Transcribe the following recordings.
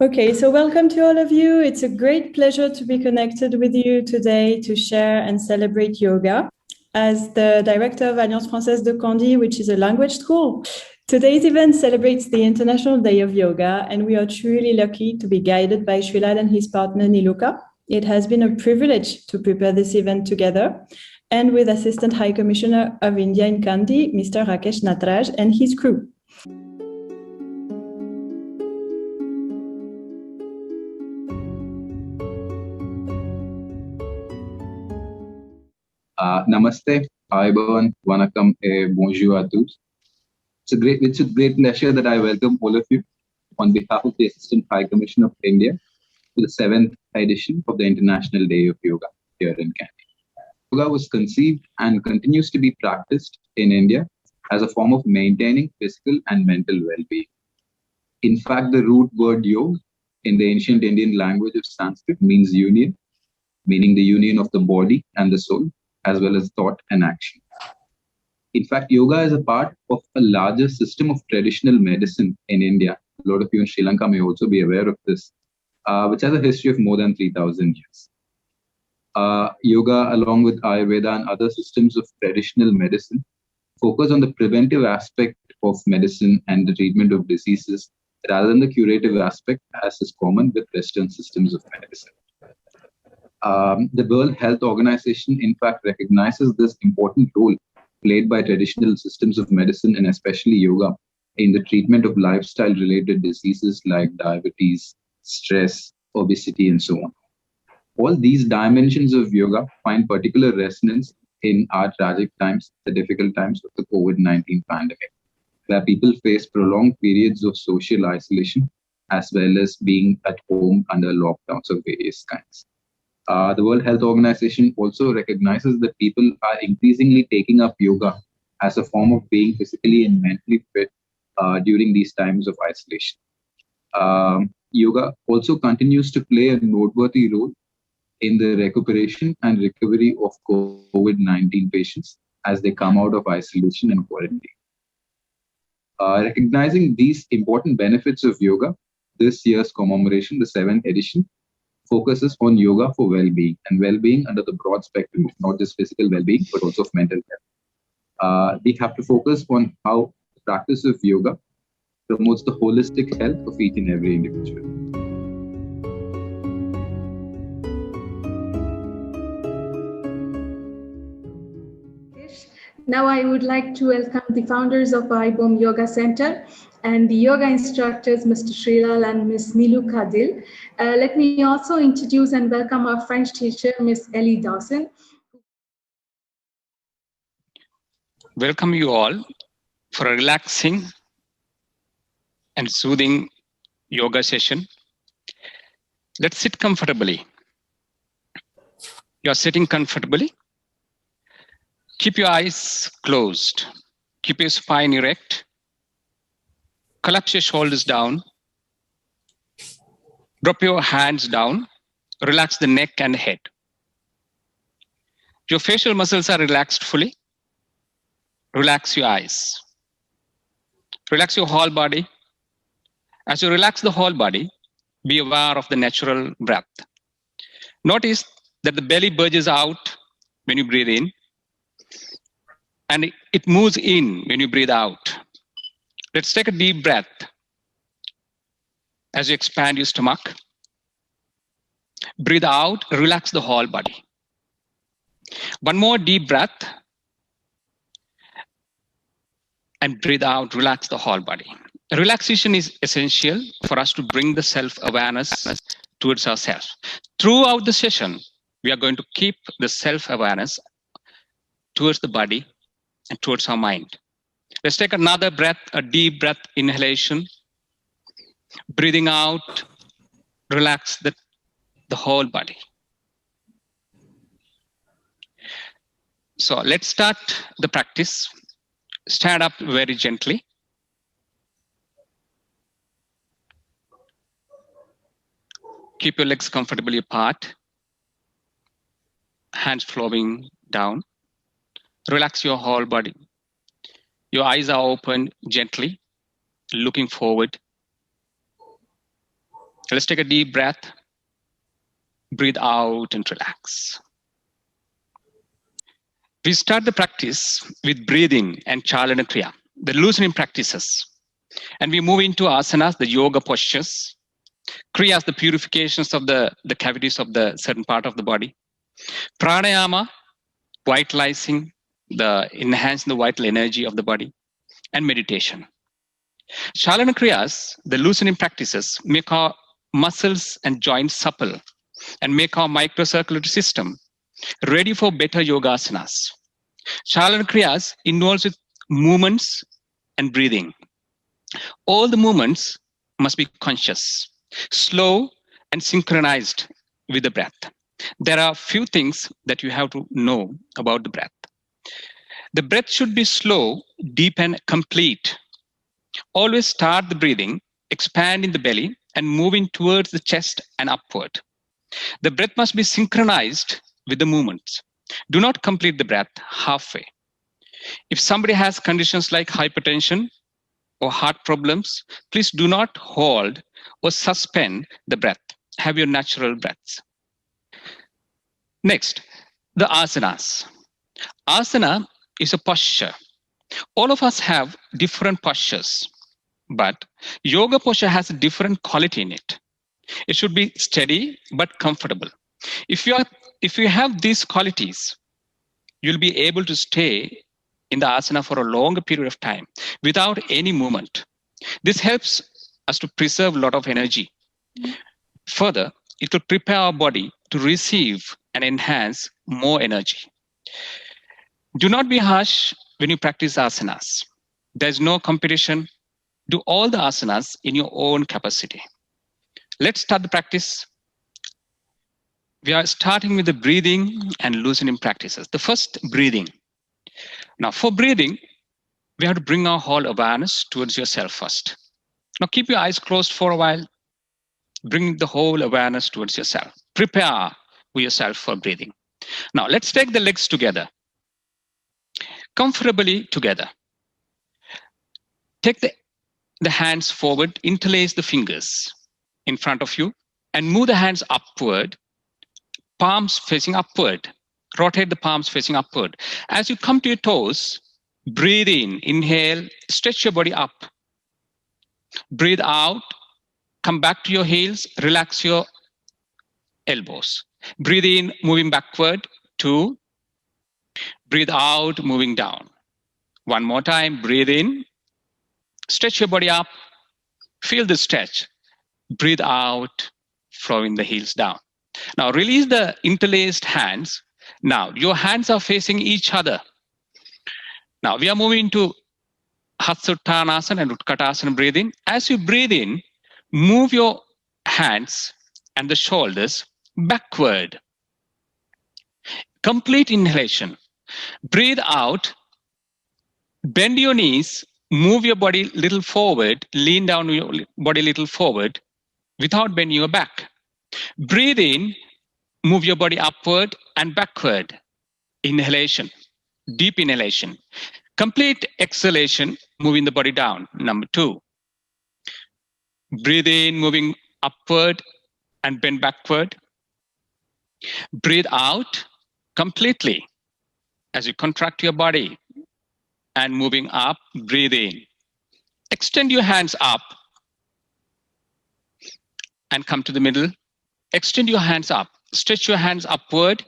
Okay, so welcome to all of you. It's a great pleasure to be connected with you today to share and celebrate yoga. As the director of Alliance Française de Candie, which is a language school, today's event celebrates the International Day of Yoga, and we are truly lucky to be guided by Srilal and his partner Niluka. It has been a privilege to prepare this event together, and with Assistant High Commissioner of India in Kandy, Mr. Rakesh Nataraj, and his crew. Namaste, Ayban, Vanakkam, bonjour à tous. It's a great pleasure that I welcome all of you on behalf of the Assistant High Commissioner of India to the 7th edition of the International Day of Yoga here in Kandy. Yoga was conceived and continues to be practiced in India as a form of maintaining physical and mental well-being. In fact, the root word yoga in the ancient Indian language of Sanskrit means union, meaning the union of the body and the soul, as well as thought and action. In fact, yoga is a part of a larger system of traditional medicine in India. A lot of you in Sri Lanka may also be aware of this, which has a history of more than 3,000 years. Yoga, along with Ayurveda and other systems of traditional medicine, focus on the preventive aspect of medicine and the treatment of diseases rather than the curative aspect, as is common with Western systems of medicine. The World Health Organization, in fact, recognizes this important role played by traditional systems of medicine and especially yoga in the treatment of lifestyle-related diseases like diabetes, stress, obesity, and so on. All these dimensions of yoga find particular resonance in our tragic times, the difficult times of the COVID-19 pandemic, where people face prolonged periods of social isolation as well as being at home under lockdowns of various kinds. The World Health Organization also recognizes that people are increasingly taking up yoga as a form of being physically and mentally fit during these times of isolation. Yoga also continues to play a noteworthy role in the recuperation and recovery of COVID-19 patients as they come out of isolation and quarantine. Recognizing these important benefits of yoga, this year's commemoration, the 7th edition, focuses on yoga for well-being, and well-being under the broad spectrum of not just physical well-being, but also of mental health. We have to focus on how the practice of yoga promotes the holistic health of each and every individual. Now I would like to welcome the founders of IBOM Yoga Center and the yoga instructors, Mr. Srilal and Ms. Niluka Dil. Let me also introduce and welcome our French teacher, Ms. Ellie Dawson. Welcome you all for a relaxing and soothing yoga session. Let's sit comfortably. You're sitting comfortably. Keep your eyes closed. Keep your spine erect. Collapse your shoulders down. Drop your hands down. Relax the neck and head. Your facial muscles are relaxed fully. Relax your eyes. Relax your whole body. As you relax the whole body, be aware of the natural breath. Notice that the belly bulges out when you breathe in, and it moves in when you breathe out. Let's take a deep breath as you expand your stomach. Breathe out, relax the whole body. One more deep breath. And breathe out, relax the whole body. Relaxation is essential for us to bring the self-awareness towards ourselves. Throughout the session, we are going to keep the self-awareness towards the body and towards our mind. Let's take another breath, a deep breath inhalation. Breathing out, relax the whole body. So let's start the practice. Stand up very gently. Keep your legs comfortably apart. Hands flowing down. Relax your whole body. Your eyes are open gently, looking forward. Let's take a deep breath. Breathe out and relax. We start the practice with breathing and Chalana Kriya, the loosening practices. And we move into asanas, the yoga postures. Kriyas, the purifications of the cavities of the certain part of the body. Pranayama, vitalizing, enhancing the vital energy of the body. And meditation. Chalana Kriyas, the loosening practices, make our muscles and joints supple and make our microcirculatory system ready for better yoga asanas. Chalana Kriyas involves with movements and breathing. All the movements must be conscious, slow, and synchronized with the breath. There are few things that you have to know about the breath. The breath should be slow, deep, and complete. Always start the breathing, expand in the belly, and moving towards the chest and upward. The breath must be synchronized with the movements. Do not complete the breath halfway. If somebody has conditions like hypertension or heart problems, please do not hold or suspend the breath. Have your natural breaths. Next, the asanas. Asana is a posture. All of us have different postures, but yoga posture has a different quality in it. It should be steady but comfortable. If you have these qualities, you'll be able to stay in the asana for a longer period of time without any movement. This helps us to preserve a lot of energy. Further, it will prepare our body to receive and enhance more energy. Do not be harsh when you practice asanas. There's no competition. Do all the asanas in your own capacity. Let's start the practice. We are starting with the breathing and loosening practices. The first, breathing. Now, for breathing, we have to bring our whole awareness towards yourself first. Now, keep your eyes closed for a while. Bring the whole awareness towards yourself. Prepare yourself for breathing. Now, let's take the legs together. Comfortably together. Take the hands forward, interlace the fingers in front of you, and move the hands upward, palms facing upward. Rotate the palms facing upward. As you come to your toes, breathe in, inhale, stretch your body up. Breathe out, come back to your heels, relax your elbows. Breathe in, moving backward, 2. Breathe out, moving down. One more time, breathe in, stretch your body up, feel the stretch. Breathe out, flowing the heels down. Now release the interlaced hands. Now your hands are facing each other. Now we are moving to Hatsuttanasana and Utkatasana breathing. As you breathe in, move your hands and the shoulders backward. Complete inhalation. Breathe out, bend your knees, move your body a little forward, lean down your body a little forward without bending your back. Breathe in, move your body upward and backward. Inhalation, deep inhalation. Complete exhalation, moving the body down. Number 2. Breathe in, moving upward and bend backward. Breathe out completely as you contract your body and moving up, breathe in. Extend your hands up and come to the middle. Extend your hands up, stretch your hands upward.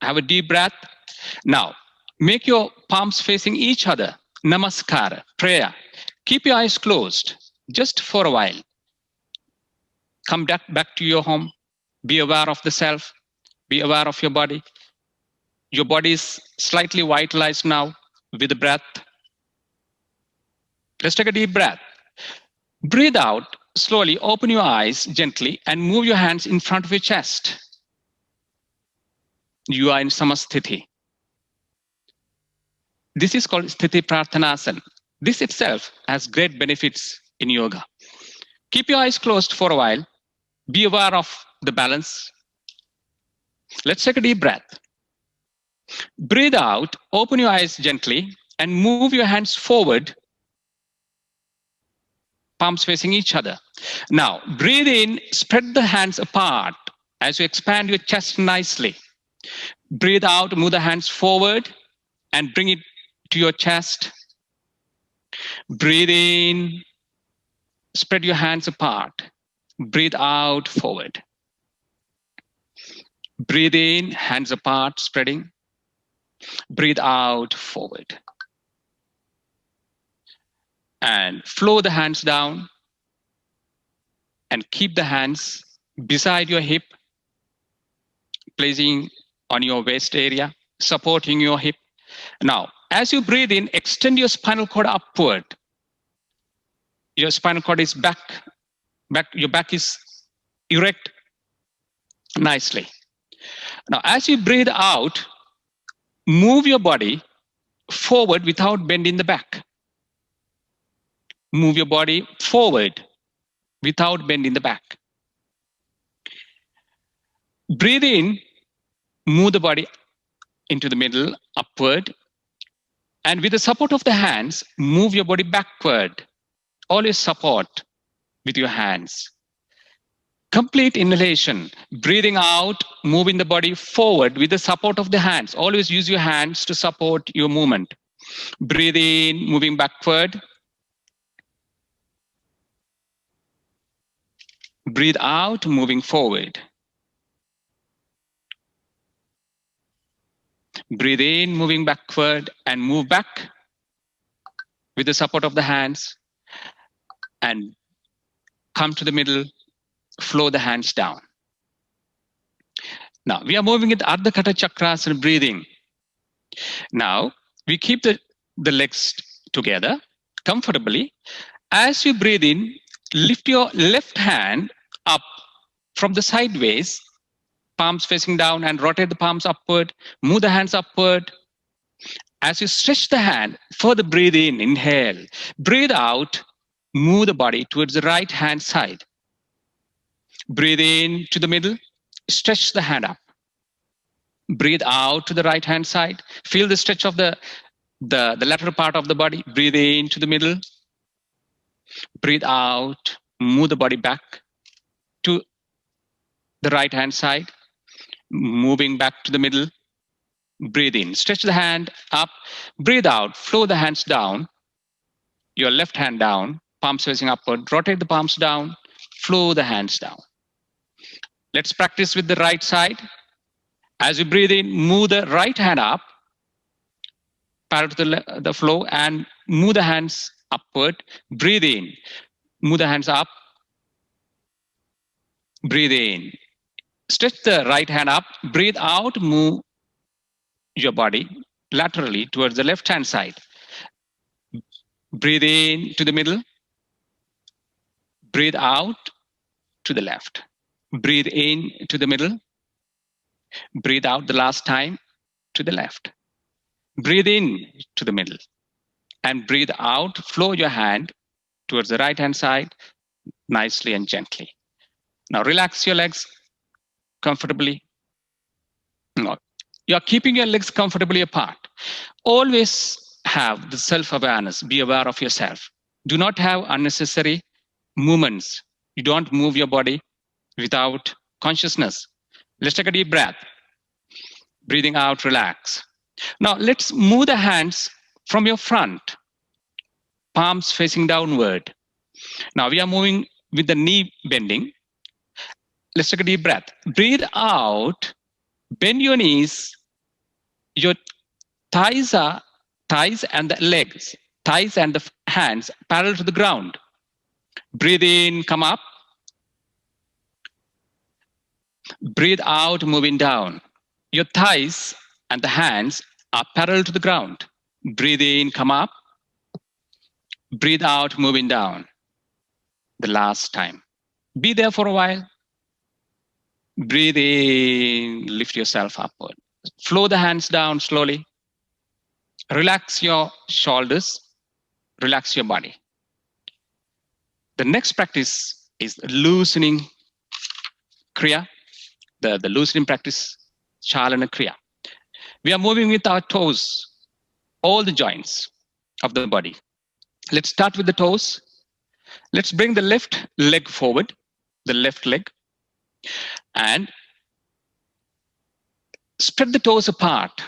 Have a deep breath. Now, make your palms facing each other. Namaskara, prayer. Keep your eyes closed just for a while. Come back to your home. Be aware of the self. Be aware of your body. Your body is slightly vitalized now with the breath. Let's take a deep breath. Breathe out slowly. Open your eyes gently and move your hands in front of your chest. You are in Samasthiti. This is called Sthiti Prarthanasana. This itself has great benefits in yoga. Keep your eyes closed for a while. Be aware of the balance. Let's take a deep breath. Breathe out, open your eyes gently, and move your hands forward palms facing each other. Now, breathe in, spread the hands apart as you expand your chest nicely. Breathe out, move the hands forward and bring it to your chest. Breathe in, spread your hands apart. Breathe out, forward. Breathe in, hands apart, spreading. Breathe out, forward. And flow the hands down and keep the hands beside your hip, placing on your waist area, supporting your hip. Now, as you breathe in, extend your spinal cord upward. Your spinal cord is back, your back is erect nicely. Now, as you breathe out, move your body forward without bending the back. Move your body forward without bending the back. Breathe in, move the body into the middle, upward. And with the support of the hands, move your body backward. Always support with your hands. Complete inhalation, breathing out, moving the body forward with the support of the hands. Always use your hands to support your movement. Breathe in, moving backward. Breathe out, moving forward. Breathe in, moving backward, and move back with the support of the hands. And come to the middle, flow the hands down. Now, we are moving with Ardha Kata Chakrasana breathing. Now, we keep the legs together comfortably. As you breathe in, lift your left hand up from the sideways, palms facing down, and rotate the palms upward. Move the hands upward. As you stretch the hand, further breathe in, inhale. Breathe out, move the body towards the right hand side. Breathe in to the middle, stretch the hand up. Breathe out to the right hand side. Feel the stretch of the lateral part of the body. Breathe in to the middle. Breathe out, move the body back to the right hand side. Moving back to the middle. Breathe in, stretch the hand up. Breathe out, flow the hands down. Your left hand down, palms facing upward. Rotate the palms down, flow the hands down. Let's practice with the right side. As you breathe in, move the right hand up, parallel to the flow, and move the hands upward. Breathe in, move the hands up. Breathe in. Stretch the right hand up. Breathe out, move your body laterally towards the left hand side. Breathe in to the middle. Breathe out to the left. Breathe in to the middle. Breathe out the last time to the left. Breathe in to the middle. And breathe out, flow your hand towards the right hand side nicely and gently. Now relax your legs comfortably. No, you are keeping your legs comfortably apart. Always have the self-awareness. Be aware of yourself. Do not have unnecessary movements. You don't move your body without consciousness. Let's take a deep breath. Breathing out, relax. Now let's move the hands from your front, palms facing downward. Now we are moving with the knee bending. Let's take a deep breath. Breathe out, bend your knees. Your thighs and the legs, thighs and the hands parallel to the ground. Breathe in, come up. Breathe out, moving down. Your thighs and the hands are parallel to the ground. Breathe in, come up. Breathe out, moving down. The last time. Be there for a while. Breathe in, lift yourself upward. Flow the hands down slowly. Relax your shoulders. Relax your body. The next practice is loosening Kriya. The loosening practice, Chalana Kriya. We are moving with our toes, all the joints of the body. Let's start with the toes. Let's bring the left leg forward, the left leg, and spread the toes apart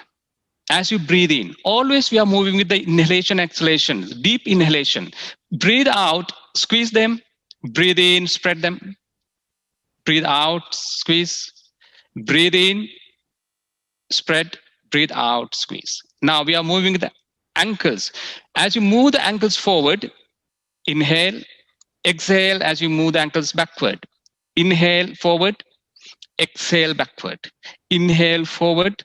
as you breathe in. Always we are moving with the inhalation, exhalation, deep inhalation. Breathe out, squeeze them, breathe in, spread them. Breathe out, squeeze, breathe in, spread, breathe out, squeeze. Now we are moving the ankles. As you move the ankles forward, inhale, exhale as you move the ankles backward. Inhale, forward, exhale, backward. Inhale, forward,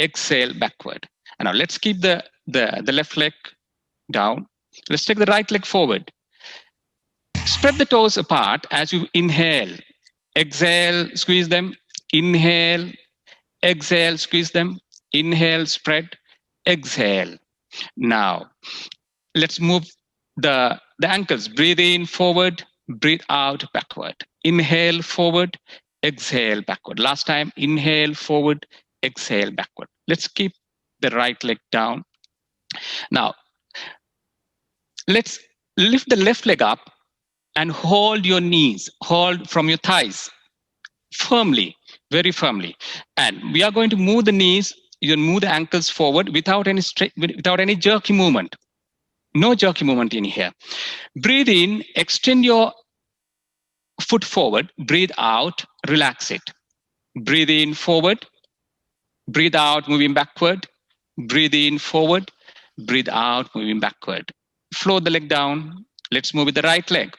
exhale, backward. And now let's keep the left leg down. Let's take the right leg forward. Spread the toes apart as you inhale. Exhale, squeeze them. Inhale, exhale, squeeze them. Inhale, spread, exhale. Now, let's move the ankles. Breathe in, forward, breathe out, backward. Inhale, forward, exhale, backward. Last time, inhale, forward, exhale, backward. Let's keep the right leg down. Now, let's lift the left leg up and hold your knees, hold from your thighs firmly, very firmly. And we are going to move the knees, you move the ankles forward without any jerky movement. No jerky movement in here. Breathe in, extend your foot forward, breathe out, relax it. Breathe in, forward, breathe out, moving backward. Breathe in, forward, breathe out, moving backward. Float the leg down. Let's move with the right leg.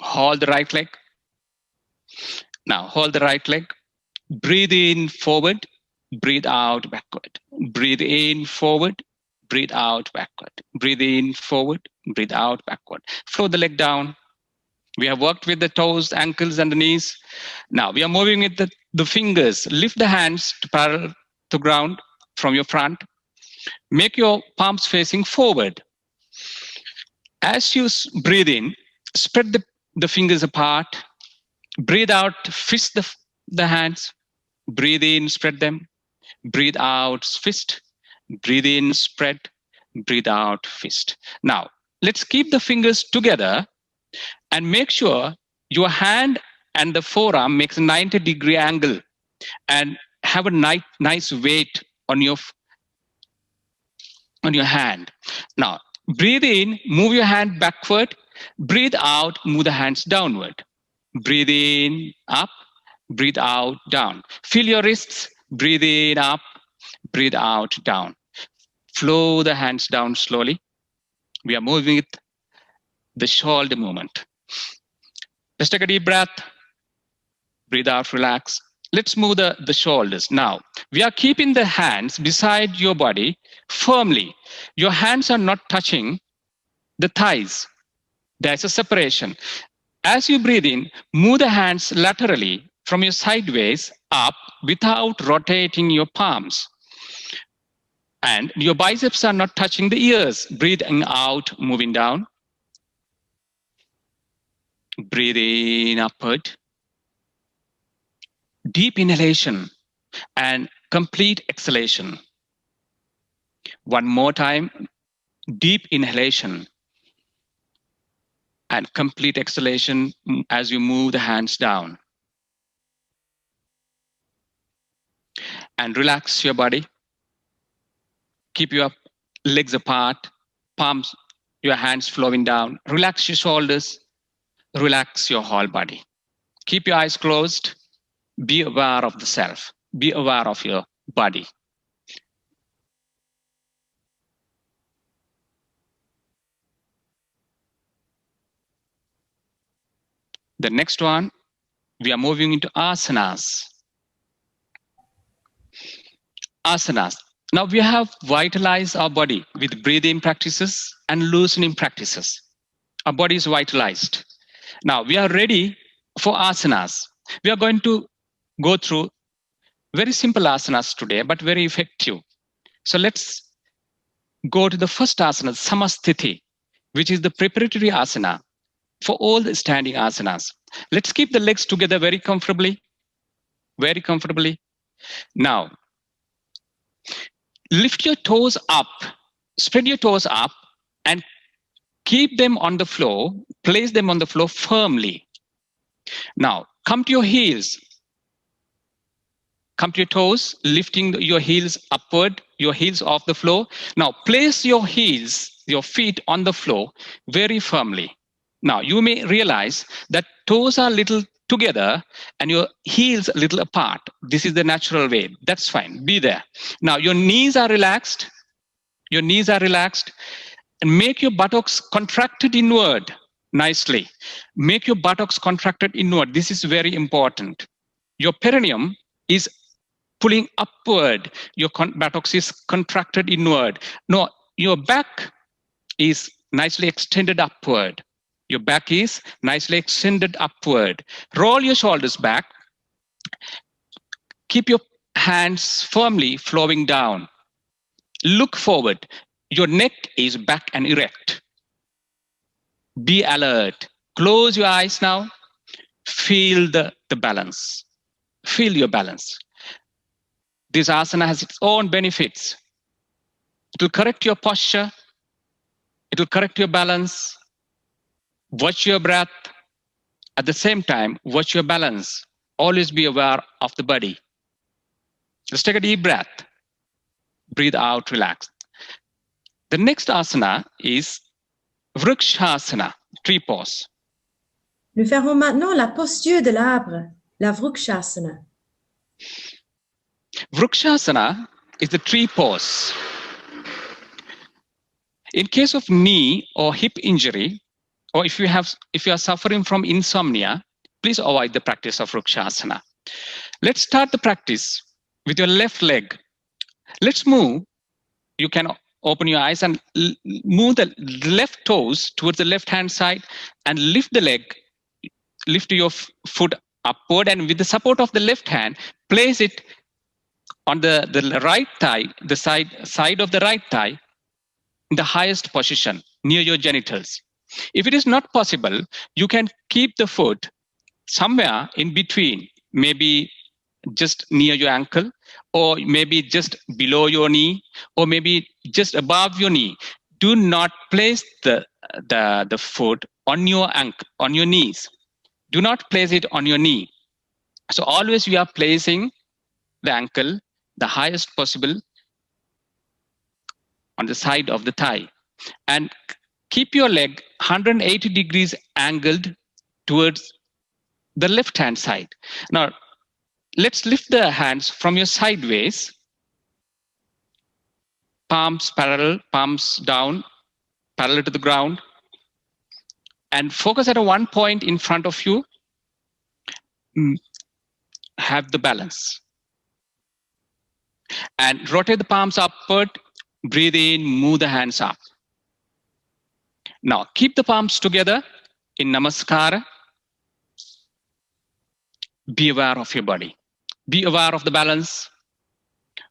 Hold the right leg. Now hold the right leg. Breathe in, forward, breathe out, backward. Breathe in, forward, breathe out, backward. Breathe in, forward, breathe out, backward. Float the leg down. We have worked with the toes, ankles, and the knees. Now we are moving with the fingers. Lift the hands to parallel to ground from your front. Make your palms facing forward. As you breathe in, spread the fingers apart. Breathe out, fist the hands. Breathe in, spread them. Breathe out, fist. Breathe in, spread. Breathe out, fist. Now, let's keep the fingers together and make sure your hand and the forearm makes a 90-degree angle and have a nice weight on your hand. Now, breathe in, move your hand backward. Breathe out, move the hands downward. Breathe in, up, breathe out, down. Feel your wrists, breathe in, up, breathe out, down. Flow the hands down slowly. We are moving with the shoulder movement. Let's take a deep breath. Breathe out, relax. Let's move the shoulders. Now, we are keeping the hands beside your body firmly. Your hands are not touching the thighs. There's a separation. As you breathe in, move the hands laterally from your sideways up without rotating your palms. And your biceps are not touching the ears. Breathing out, moving down. Breathe in, upward. Deep inhalation and complete exhalation. One more time. Deep inhalation and complete exhalation as you move the hands down. And relax your body. Keep your legs apart, palms, your hands flowing down. Relax your shoulders. Relax your whole body. Keep your eyes closed. Be aware of the self. Be aware of your body. The next one, we are moving into asanas. Asanas. Now we have vitalized our body with breathing practices and loosening practices. Our body is vitalized. Now we are ready for asanas. We are going to go through very simple asanas today, but very effective. So let's go to the first asana, Samasthiti, which is the preparatory asana for all the standing asanas. Let's keep the legs together very comfortably. Very comfortably. Now, lift your toes up, spread your toes up, and keep them on the floor, place them on the floor firmly. Now, come to your heels. Come to your toes, lifting your heels upward, your heels off the floor. Now, place your heels, your feet on the floor very firmly. Now, you may realize that toes are a little together and your heels a little apart. This is the natural way. That's fine. Be there. Now, your knees are relaxed. Your knees are relaxed. And make your buttocks contracted inward nicely. Make your buttocks contracted inward. This is very important. Your perineum is pulling upward. Your buttocks is contracted inward. No, your back is nicely extended upward. Your back is nicely extended upward. Roll your shoulders back. Keep your hands firmly flowing down. Look forward. Your neck is back and erect. Be alert. Close your eyes now. Feel the balance. Feel your balance. This asana has its own benefits. It will correct your posture. It will correct your balance. Watch your breath. At the same time, watch your balance. Always be aware of the body. Let's take a deep breath. Breathe out, relax. The next asana is Vrukshasana, tree pose. Nous ferons maintenant la posture de l'arbre, la Vrukshasana. Vrukshasana is the tree pose. In case of knee or hip injury, or if you are suffering from insomnia, please avoid the practice of Vrukshasana. Let's start the practice with your left leg. Let's move. You can open your eyes and move the left toes towards the left hand side and lift the leg, lift your foot upward, and with the support of the left hand, place it on the right thigh, the side of the right thigh, in the highest position near your genitals. If it is not possible, you can keep the foot somewhere in between, maybe just near your ankle, or maybe just below your knee, or maybe just above your knee. Do not place the foot on your ankle, on your knees. Do not place it on your knee. So always we are placing the ankle the highest possible on the side of the thigh, and keep your leg 180 degrees angled towards the left hand side. Now let's lift the hands from your sideways, palms parallel, palms down, parallel to the ground, and focus at one point in front of you. Have the balance. And rotate the palms upward, breathe in, move the hands up. Now keep the palms together in Namaskara. Be aware of your body. Be aware of the balance.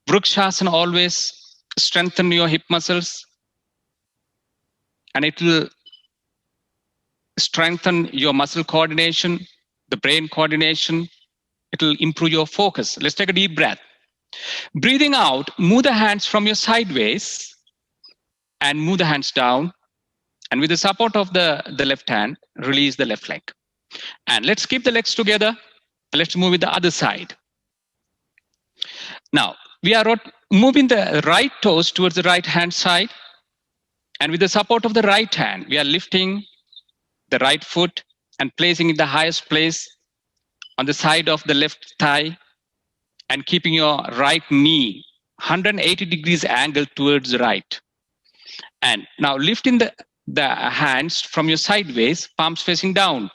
Vrukshasana always strengthen your hip muscles, and it will strengthen your muscle coordination, the brain coordination. It will improve your focus. Let's take a deep breath. Breathing out, move the hands from your sideways and move the hands down. And with the support of the left hand, release the left leg. And let's keep the legs together. Let's move with the other side. Now, we are moving the right toes towards the right hand side. And with the support of the right hand, we are lifting the right foot and placing it in the highest place on the side of the left thigh, and keeping your right knee 180 degrees angle towards the right. And now lifting the hands from your sideways, palms facing down.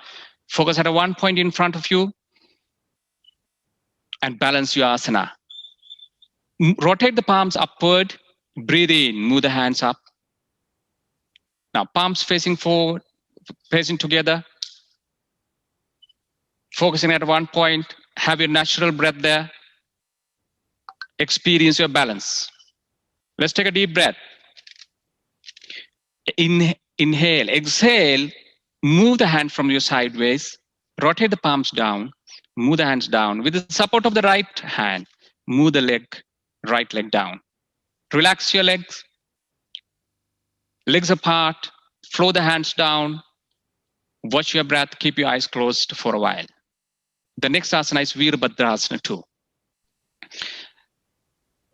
Focus at one point in front of you and balance your asana. Rotate the palms upward, breathe in, move the hands up. Now palms facing forward, facing together. Focusing at one point, have your natural breath there. Experience your balance. Let's take a deep breath. Inhale, exhale, move the hand from your sideways, rotate the palms down, move the hands down. With the support of the right hand, move the right leg down. Relax your legs. Legs apart, flow the hands down, watch your breath, keep your eyes closed for a while. The next asana is Virabhadrasana 2.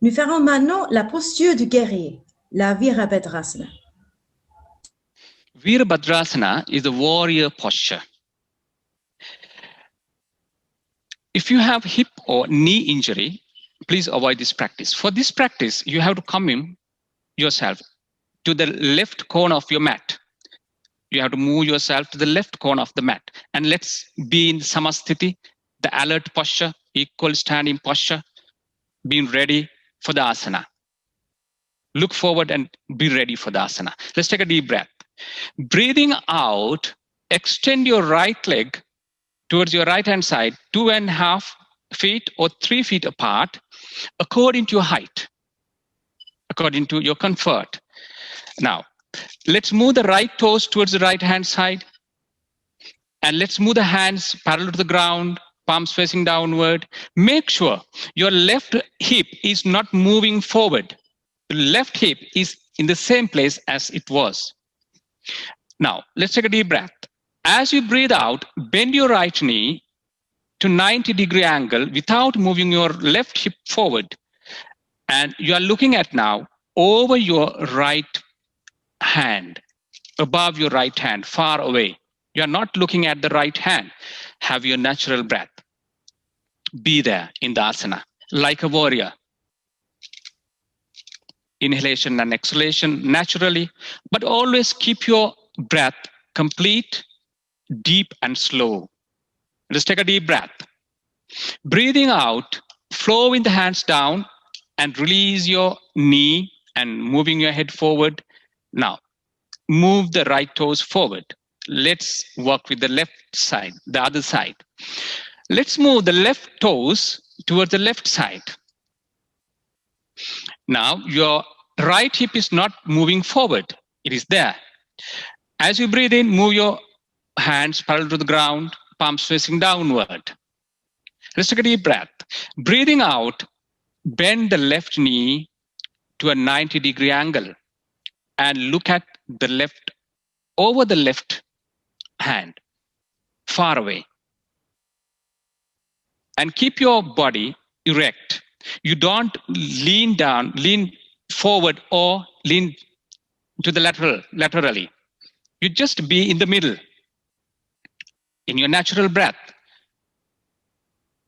Nous ferons maintenant la posture du guerrier, la Virabhadrasana. Virabhadrasana is the warrior posture. If you have hip or knee injury, please avoid this practice. For this practice, you have to come in yourself to the left corner of your mat. You have to move yourself to the left corner of the mat. And let's be in Samasthiti, the alert posture, equal standing posture, being ready for the asana. Look forward and be ready for the asana. Let's take a deep breath. Breathing out, extend your right leg towards your right hand side, 2.5 feet or 3 feet apart, according to your height, according to your comfort. Now, let's move the right toes towards the right hand side. And let's move the hands parallel to the ground, palms facing downward. Make sure your left hip is not moving forward. The left hip is in the same place as it was. Now, let's take a deep breath. As you breathe out, bend your right knee to 90-degree angle without moving your left hip forward. And you are looking at now over your right hand, above your right hand, far away. You are not looking at the right hand. Have your natural breath. Be there in the asana, like a warrior. Inhalation and exhalation naturally, but always keep your breath complete, deep and slow. Let's take a deep breath. Breathing out, flowing the hands down and release your knee and moving your head forward. Now, move the right toes forward. Let's work with the left side, the other side. Let's move the left toes towards the left side. Now, your right hip is not moving forward. It is there. As you breathe in, move your hands parallel to the ground, palms facing downward. Let's take a deep breath. Breathing out, bend the left knee to a 90-degree angle and look at the left, over the left hand, far away. And keep your body erect. You don't lean down, lean forward or lean to the laterally. You just be in the middle, in your natural breath.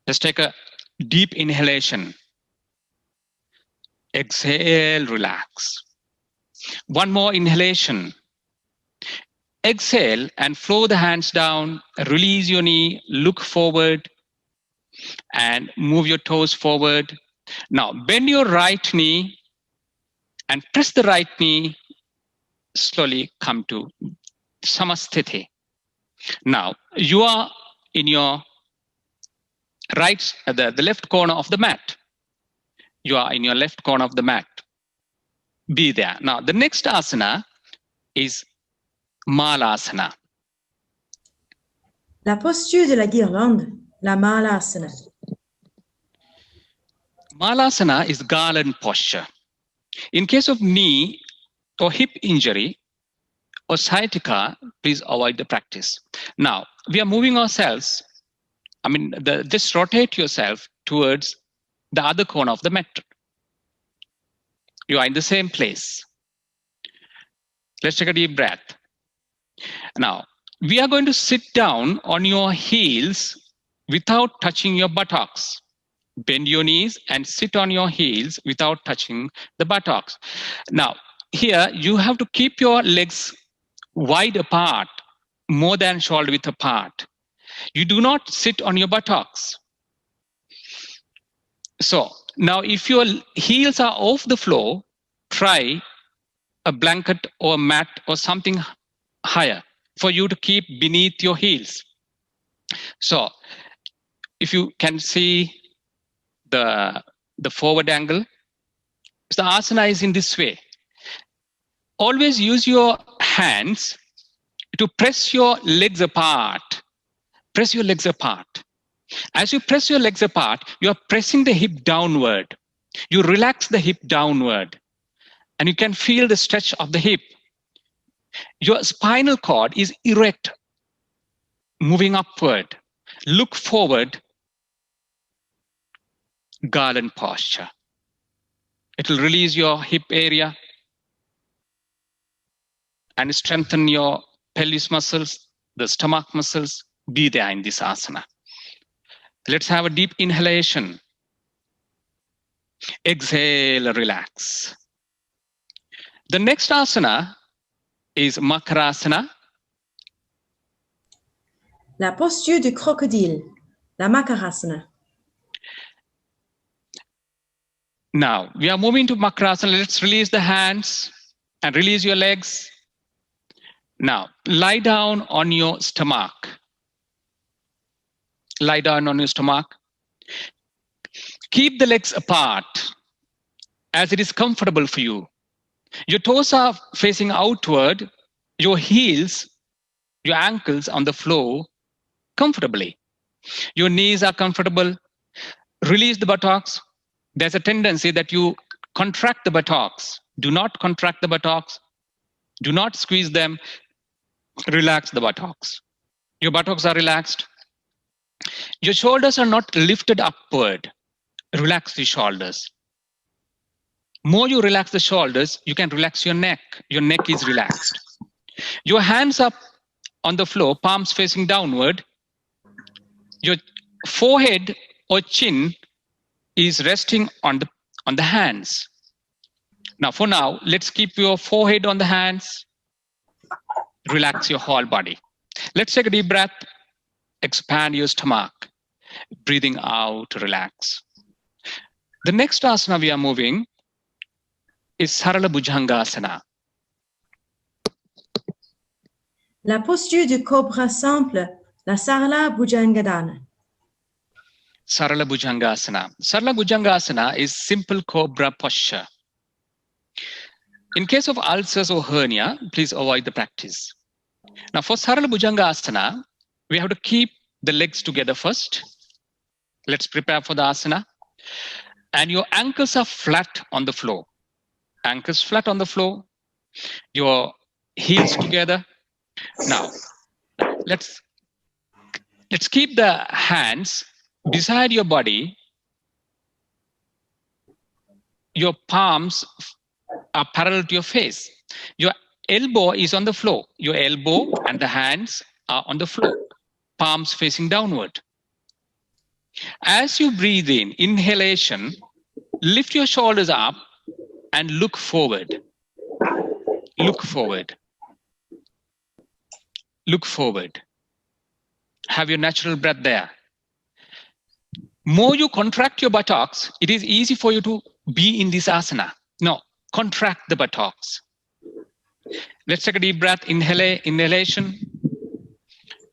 Let's take a deep inhalation. Exhale, relax. One more inhalation. Exhale and flow the hands down, release your knee, look forward and move your toes forward. Now bend your right knee and press the right knee, slowly come to Samasthiti. Now you are in your right, the left corner of the mat. You are in your left corner of the mat. Be there. Now the next asana is Malasana. La posture de la guirlande, la Malasana. Malasana is garland posture. In case of knee or hip injury or sciatica, please avoid the practice. Now, we are moving ourselves. Just rotate yourself towards the other corner of the mat. You are in the same place. Let's take a deep breath. Now, we are going to sit down on your heels without touching your buttocks. Bend your knees and sit on your heels without touching the buttocks. Now, here you have to keep your legs wide apart, more than shoulder width apart. You do not sit on your buttocks. So now if your heels are off the floor, try a blanket or a mat or something higher for you to keep beneath your heels. So if you can see the forward angle, the asana is in this way. Always use your hands to press your legs apart. Press your legs apart. As you press your legs apart, you are pressing the hip downward. You relax the hip downward. And you can feel the stretch of the hip. Your spinal cord is erect, moving upward. Look forward, garland posture. It will release your hip area and strengthen your pelvis muscles, the stomach muscles. Be there in this asana. Let's have a deep inhalation. Exhale, relax. The next asana is Makarasana. La posture du crocodile, la Makarasana. Now, we are moving to Makarasana. Let's release the hands and release your legs. Now, lie down on your stomach. Lie down on your stomach. Keep the legs apart as it is comfortable for you. Your toes are facing outward, your heels, your ankles on the floor comfortably. Your knees are comfortable. Release the buttocks. There's a tendency that you contract the buttocks. Do not contract the buttocks. Do not squeeze them. Relax the buttocks. Your buttocks are relaxed. Your shoulders are not lifted upward. Relax the shoulders. More you relax the shoulders, you can relax your neck. Your neck is relaxed. Your hands up on the floor, palms facing downward. Your forehead or chin is resting on the hands. Now, for now, let's keep your forehead on the hands. Relax your whole body. Let's take a deep breath. Expand your stomach. Breathing out, relax. The next asana we are moving is Sarala Bhujangasana. La posture du cobra simple, la Sarala Bhujangadana. Sarala Bhujangasana. Sarala Bhujangasana is simple cobra posture. In case of ulcers or hernia, please avoid the practice. Now for Sarala Bhujangasana, we have to keep the legs together first. Let's prepare for the asana. And your ankles are flat on the floor. Ankles flat on the floor. Your heels together. Now, let's keep the hands beside your body. Your palms are parallel to your face. Your elbow is on the floor. Your elbow and the hands are on the floor. Palms facing downward. As you breathe in, inhalation, lift your shoulders up and look forward. Look forward. Look forward. Have your natural breath there. More you contract your buttocks, it is easy for you to be in this asana. No, contract the buttocks. Let's take a deep breath. Inhalation.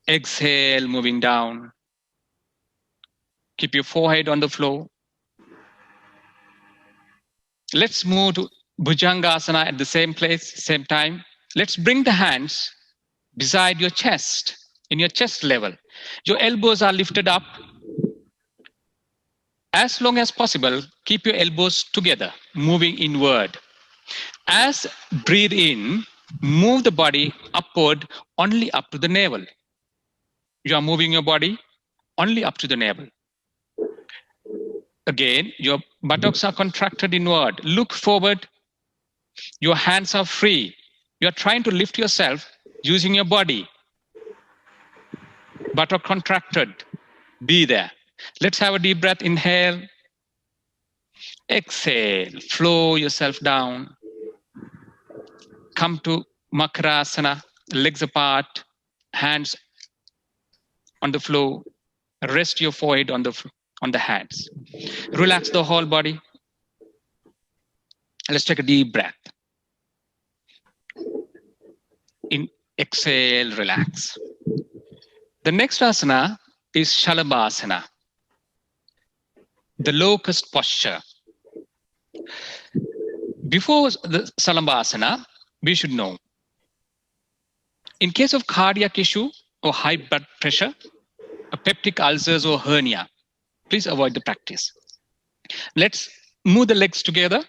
Exhale, moving down. Keep your forehead on the floor. Let's move to Bhujangasana at the same place, same time. Let's bring the hands beside your chest, in your chest level. Your elbows are lifted up. As long as possible, keep your elbows together, moving inward. As breathe in, move the body upward, only up to the navel. You are moving your body only up to the navel. Again, your buttocks are contracted inward. Look forward. Your hands are free. You are trying to lift yourself using your body. Buttock contracted. Be there. Let's have a deep breath. Inhale. Exhale. Flow yourself down. Come to Makarasana. Legs apart. Hands on the floor. Rest your forehead on the hands. Relax the whole body. Let's take a deep breath. Exhale, relax. The next asana is Shalabhasana, the locust posture. Before the Shalabhasana, we should know, in case of cardiac issue or high blood pressure, peptic ulcers or hernia, please avoid the practice. Let's move the legs together.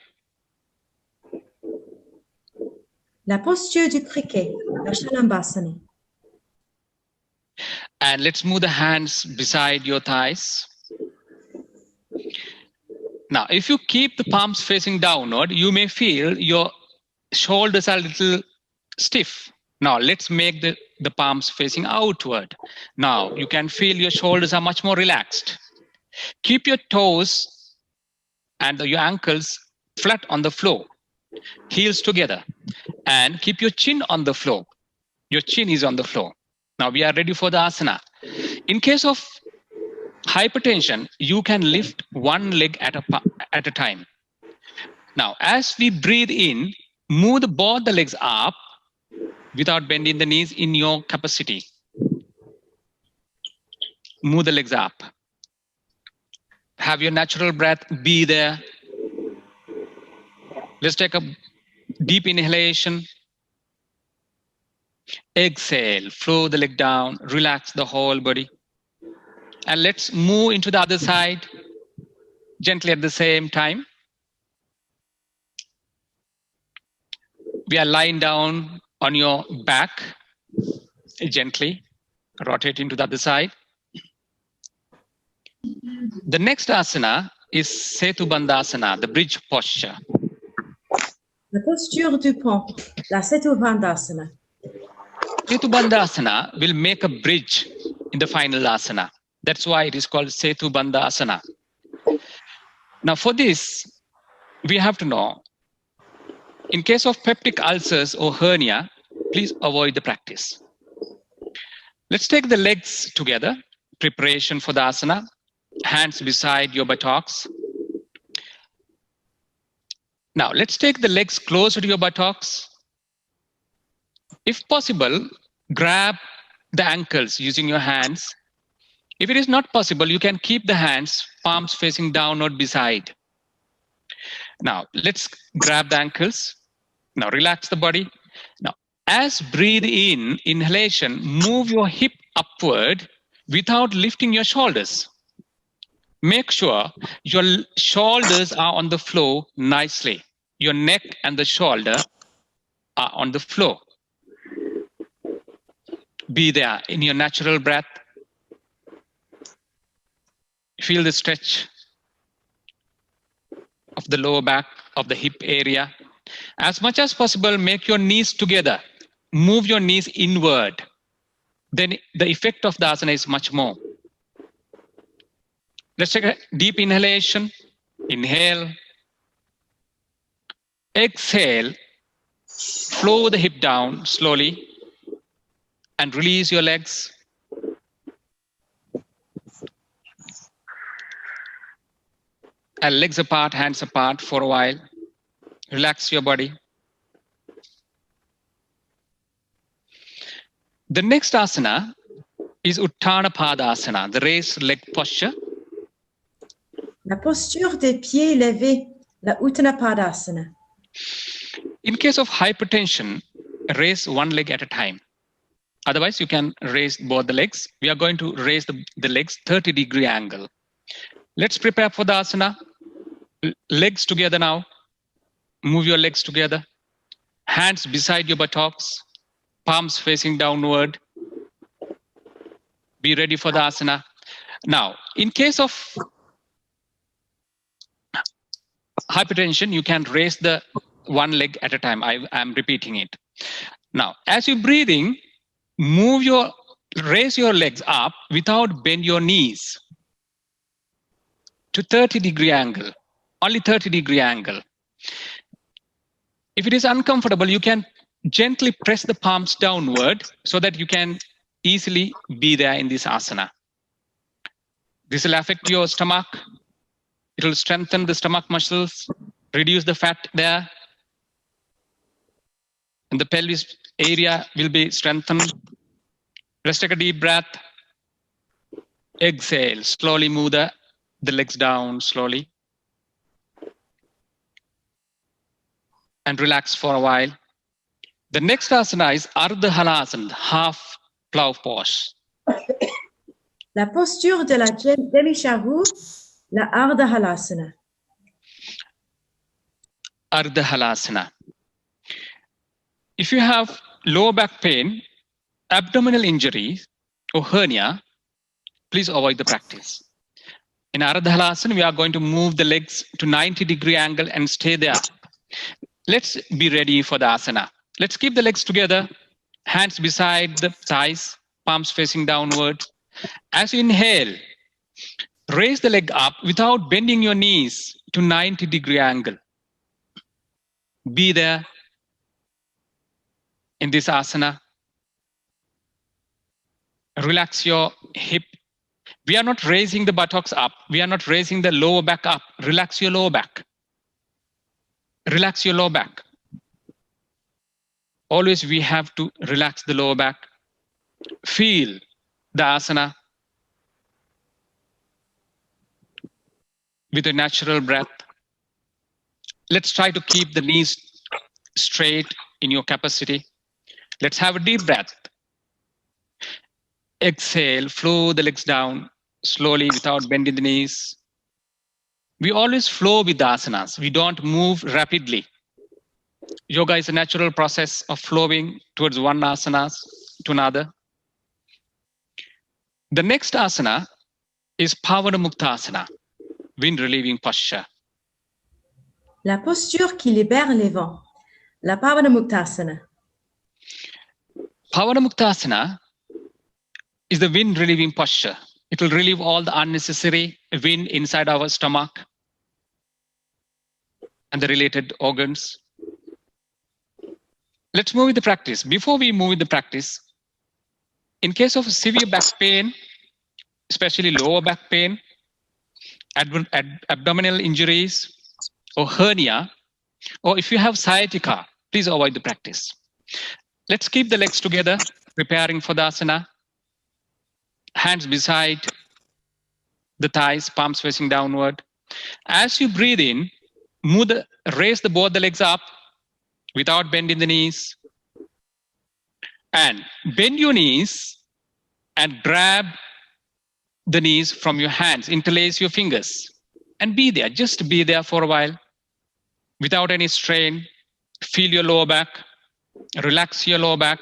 La posture du criquet, la Shalambhasana. And let's move the hands beside your thighs. Now, if you keep the palms facing downward, you may feel your shoulders are a little stiff. Now, let's make the palms facing outward. Now, you can feel your shoulders are much more relaxed. Keep your toes and your ankles flat on the floor, heels together, and keep your chin on the floor. Your chin is on the floor. Now, we are ready for the asana. In case of hypertension, you can lift one leg at a time. Now, as we breathe in, move both the legs up without bending the knees in your capacity. Move the legs up. Have your natural breath be there. Let's take a deep inhalation. Exhale, flow the leg down, relax the whole body. And let's move into the other side gently at the same time. We are lying down on your back, gently rotate into the other side. The next asana is Setubandhasana, the bridge posture. La posture du pont, la Setubandhasana. Setubandhasana will make a bridge in the final asana. That's why it is called Setubandhasana. Now for this, we have to know, in case of peptic ulcers or hernia, please avoid the practice. Let's take the legs together, preparation for the asana, hands beside your buttocks. Now let's take the legs closer to your buttocks. If possible, grab the ankles using your hands. If it is not possible, you can keep the hands, palms facing downward beside. Now, let's grab the ankles. Now, relax the body. Now, as breathe in, inhalation, move your hip upward without lifting your shoulders. Make sure your shoulders are on the floor nicely. Your neck and the shoulder are on the floor. Be there in your natural breath. Feel the stretch of the lower back, of the hip area. As much as possible, make your knees together. Move your knees inward. Then the effect of the asana is much more. Let's take a deep inhalation. Inhale. Exhale. Flow the hip down slowly. And release your legs. And legs apart, hands apart for a while. Relax your body. The next asana is Uttana Padasana, the raised leg posture. La posture des pieds levés, la Uttana Padasana. In case of hypertension, raise one leg at a time. Otherwise, you can raise both the legs. We are going to raise the legs 30-degree angle. Let's prepare for the asana. Legs together now. Move your legs together. Hands beside your buttocks. Palms facing downward. Be ready for the asana. Now, in case of hypertension, you can raise the one leg at a time. I am repeating it. Now, as you're breathing, raise your legs up without bend your knees to 30-degree angle. Only 30-degree angle. If it is uncomfortable, you can gently press the palms downward so that you can easily be there in this asana. This will affect your stomach. It will strengthen the stomach muscles, reduce the fat there. And the pelvis area will be strengthened. Let's take a deep breath. Exhale, slowly move the legs down slowly. And relax for a while. The next asana is Ardha Halasana, half plow pose. La posture de la demi-charrue, la Ardha Halasana. Ardha Halasana. if you have lower back pain, abdominal injury, or hernia, please avoid the practice. In Ardha Halasana, we are going to move the legs to 90-degree angle and stay there. Let's be ready for the asana. Let's keep the legs together, hands beside the thighs, palms facing downward. As you inhale, raise the leg up without bending your knees to 90-degree angle. Be there in this asana. Relax your hip. We are not raising the buttocks up. We are not raising the lower back up. Relax your lower back. Relax your lower back. Always we have to relax the lower back. Feel the asana with a natural breath. Let's try to keep the knees straight in your capacity. Let's have a deep breath. Exhale, flow the legs down slowly without bending the knees. We always flow with the asanas. We don't move rapidly. Yoga is a natural process of flowing towards one asana to another. The next asana is Pavanamuktasana, wind relieving posture. La posture qui libère les vents. La Pavanamuktasana. Pavanamuktasana is the wind relieving posture. It will relieve all the unnecessary wind inside our stomach and the related organs. Let's move with the practice. Before we move with the practice, in case of severe back pain, especially lower back pain, abdominal injuries, or hernia, or if you have sciatica, please avoid the practice. Let's keep the legs together, preparing for the asana. Hands beside the thighs, palms facing downward. As you breathe in, raise both the legs up without bending the knees. And bend your knees and grab the knees from your hands. Interlace your fingers and be there. Just be there for a while without any strain. Feel your lower back. Relax your lower back.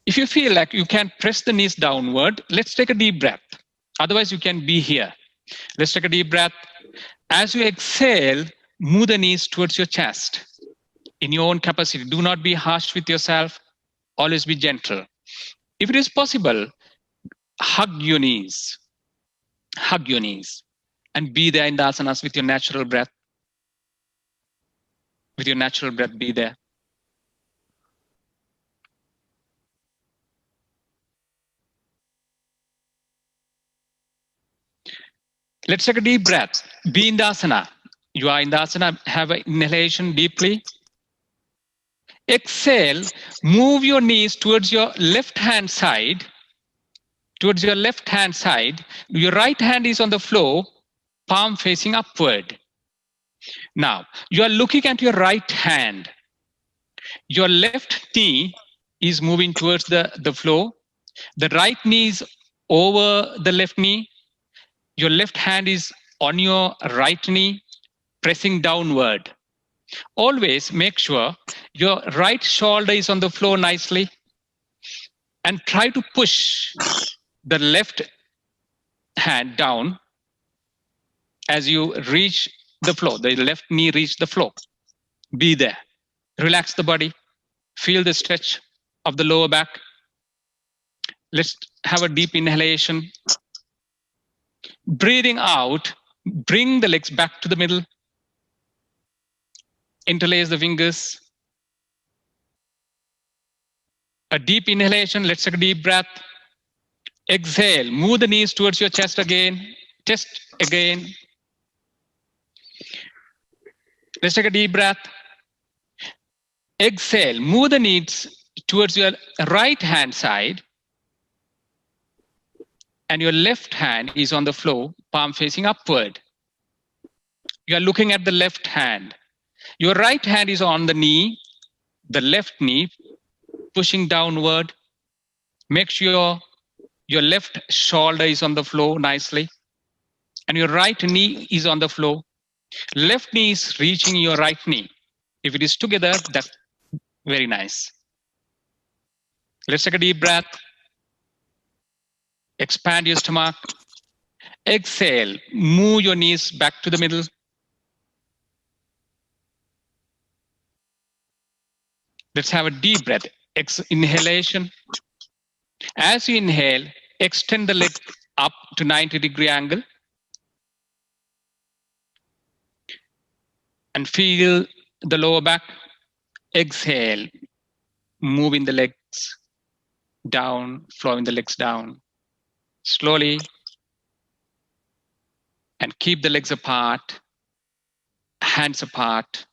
If you feel like you can press the knees downward, let's take a deep breath. Otherwise, you can be here. Let's take a deep breath. As you exhale, move the knees towards your chest in your own capacity. Do not be harsh with yourself. Always be gentle. If it is possible, hug your knees. Hug your knees and be there in the asanas with your natural breath. With your natural breath, be there. Let's take a deep breath. Be in the asana. You are in the asana. Have an inhalation deeply. Exhale. Move your knees towards your left hand side. Towards your left hand side. Your right hand is on the floor, palm facing upward. Now, you are looking at your right hand. Your left knee is moving towards the floor. The right knee is over the left knee. Your left hand is on your right knee, pressing downward. Always make sure your right shoulder is on the floor nicely and try to push the left hand down as you reach the floor. The left knee reach the floor. Be there. Relax the body. Feel the stretch of the lower back. Let's have a deep inhalation. Breathing out, bring the legs back to the middle. Interlace the fingers. A deep inhalation. Let's take a deep breath. Exhale. Move the knees towards your chest again. Chest again. Let's take a deep breath. Exhale. Move the knees towards your right hand side. And your left hand is on the floor, palm facing upward. You are looking at the left hand. Your right hand is on the knee, the left knee, pushing downward. Make sure your left shoulder is on the floor nicely. And your right knee is on the floor. Left knee is reaching your right knee. If it is together, that Very nice. Let's take a deep breath. Expand your stomach. Exhale. Move your knees back to the middle. Let's have a deep breath. Inhalation. As you inhale, extend the leg up to 90-degree angle. And feel the lower back. Exhale. Moving the legs down, flowing the legs down. Slowly. And keep the legs apart. Hands apart.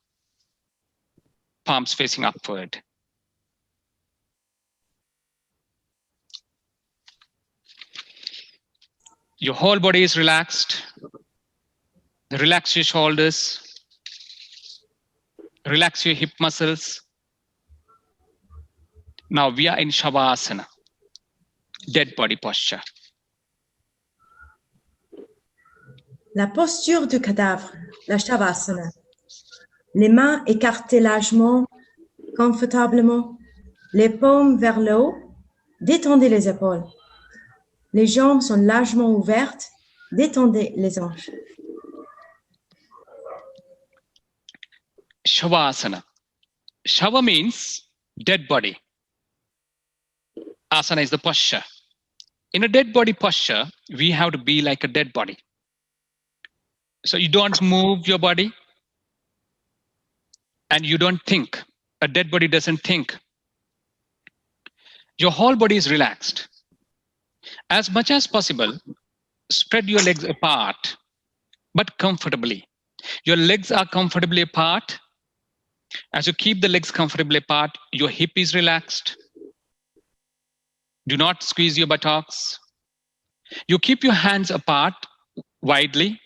Palms facing upward. Your whole body is relaxed. Relax your shoulders. Relax your hip muscles. Now we are in Shavasana, dead body posture. La posture du cadavre, la Shavasana. Les mains écartées largement, confortablement, les paumes vers le haut, détendez les épaules. Les jambes sont largement ouvertes, détendez les hanches. Shavasana. Shava means dead body. Asana is the posture. In a dead body posture, we have to be like a dead body. So you don't move your body and you don't think. A dead body doesn't think. Your whole body is relaxed. As much as possible, spread your legs apart, but comfortably. Your legs are comfortably apart. As you keep the legs comfortably apart, your hip is relaxed. Do not squeeze your buttocks. You keep your hands apart widely,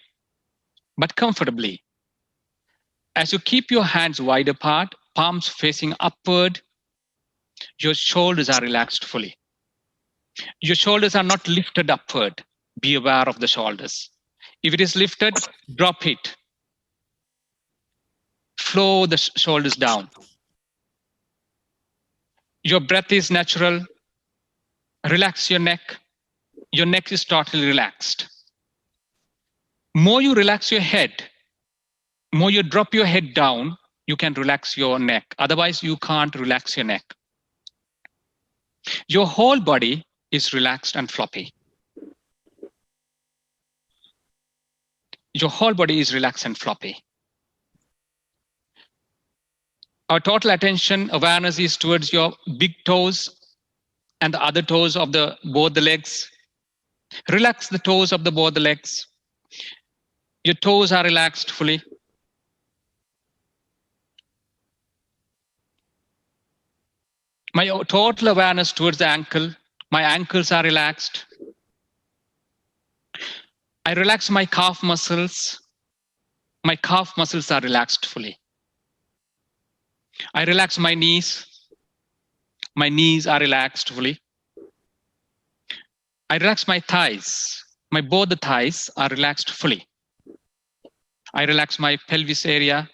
but comfortably. As you keep your hands wide apart, palms facing upward, your shoulders are relaxed fully. Your shoulders are not lifted upward. Be aware of the shoulders. If it is lifted, drop it. Flow the shoulders down. Your breath is natural. Relax your neck. Your neck is totally relaxed. More you relax your head, more you drop your head down, you can relax your neck. Otherwise, you can't relax your neck. Your whole body is relaxed and floppy. Your whole body is relaxed and floppy. Our total attention, awareness is towards your big toes and the other toes of both the legs. Relax the toes of both the legs. Your toes are relaxed fully. My total awareness towards the ankle. My ankles are relaxed. I relax my calf muscles. My calf muscles are relaxed fully. I relax my knees. My knees are relaxed fully. I relax my thighs. Both the thighs are relaxed fully. I relax my pelvis area,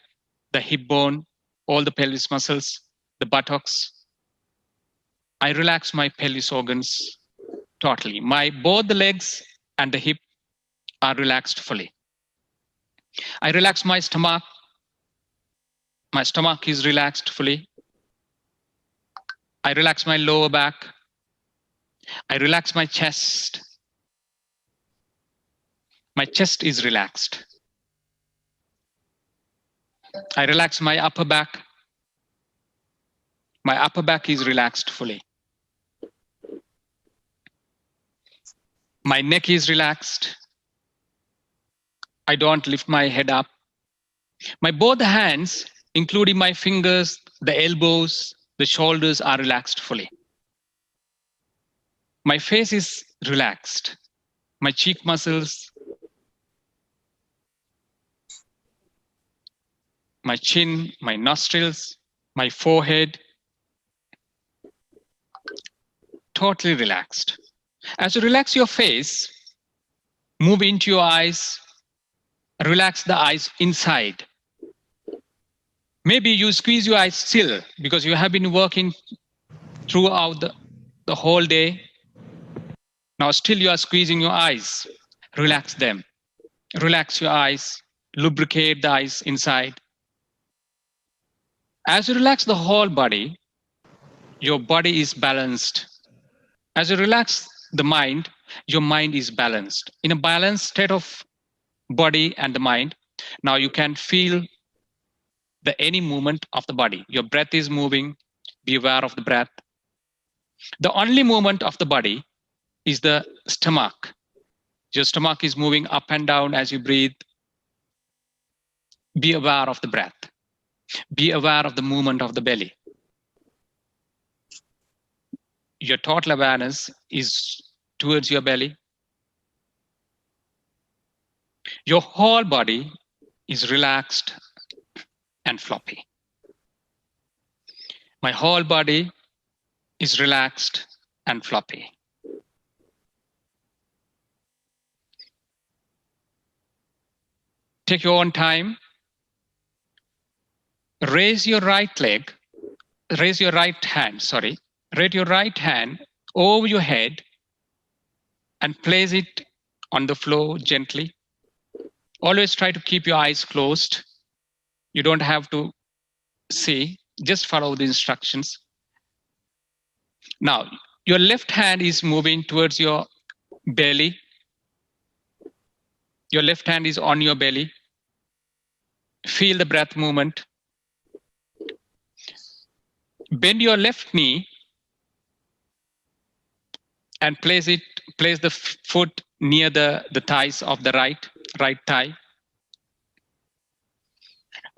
the hip bone, all the pelvis muscles, the buttocks. I relax my pelvis organs totally. Both the legs and the hip are relaxed fully. I relax my stomach. My stomach is relaxed fully. I relax my lower back. I relax my chest. My chest is relaxed. I relax my upper back. My upper back is relaxed fully. My neck is relaxed. I don't lift my head up. My both hands, including my fingers, the elbows, the shoulders are relaxed fully. My face is relaxed. My cheek muscles, my chin, my nostrils, my forehead, totally relaxed. As you relax your face, move into your eyes, relax the eyes inside. Maybe you squeeze your eyes still because you have been working throughout the whole day. Now still you are squeezing your eyes. Relax them. Relax your eyes. Lubricate the eyes inside. As you relax the whole body, your body is balanced. As you relax the mind, your mind is balanced. In a balanced state of body and the mind, now you can feel any movement of the body. Your breath is moving. Be aware of the breath. The only movement of the body is the stomach. Your stomach is moving up and down as you breathe. Be aware of the breath. Be aware of the movement of the belly. Your total awareness is towards your belly. Your whole body is relaxed and floppy. My whole body is relaxed and floppy. Take your own time. Raise your right hand, raise your right hand over your head and place it on the floor gently. Always try to keep your eyes closed. You don't have to see, just follow the instructions. Now, your left hand is moving towards your belly. Your left hand is on your belly. Feel the breath movement. Bend your left knee and place the foot near the thighs of the right thigh.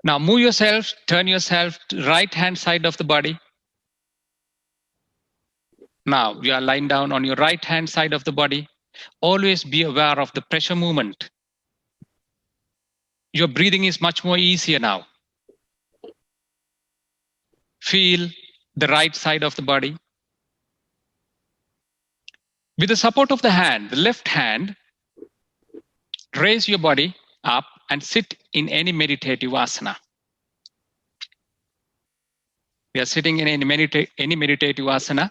Now move yourself, turn yourself to right hand side of the body. Now you are lying down on your right hand side of the body. Always be aware of the pressure movement. Your breathing is much more easier now. Feel the right side of the body. With the support of the hand, the left hand, raise your body up and sit in any meditative asana. We are sitting in any meditative asana.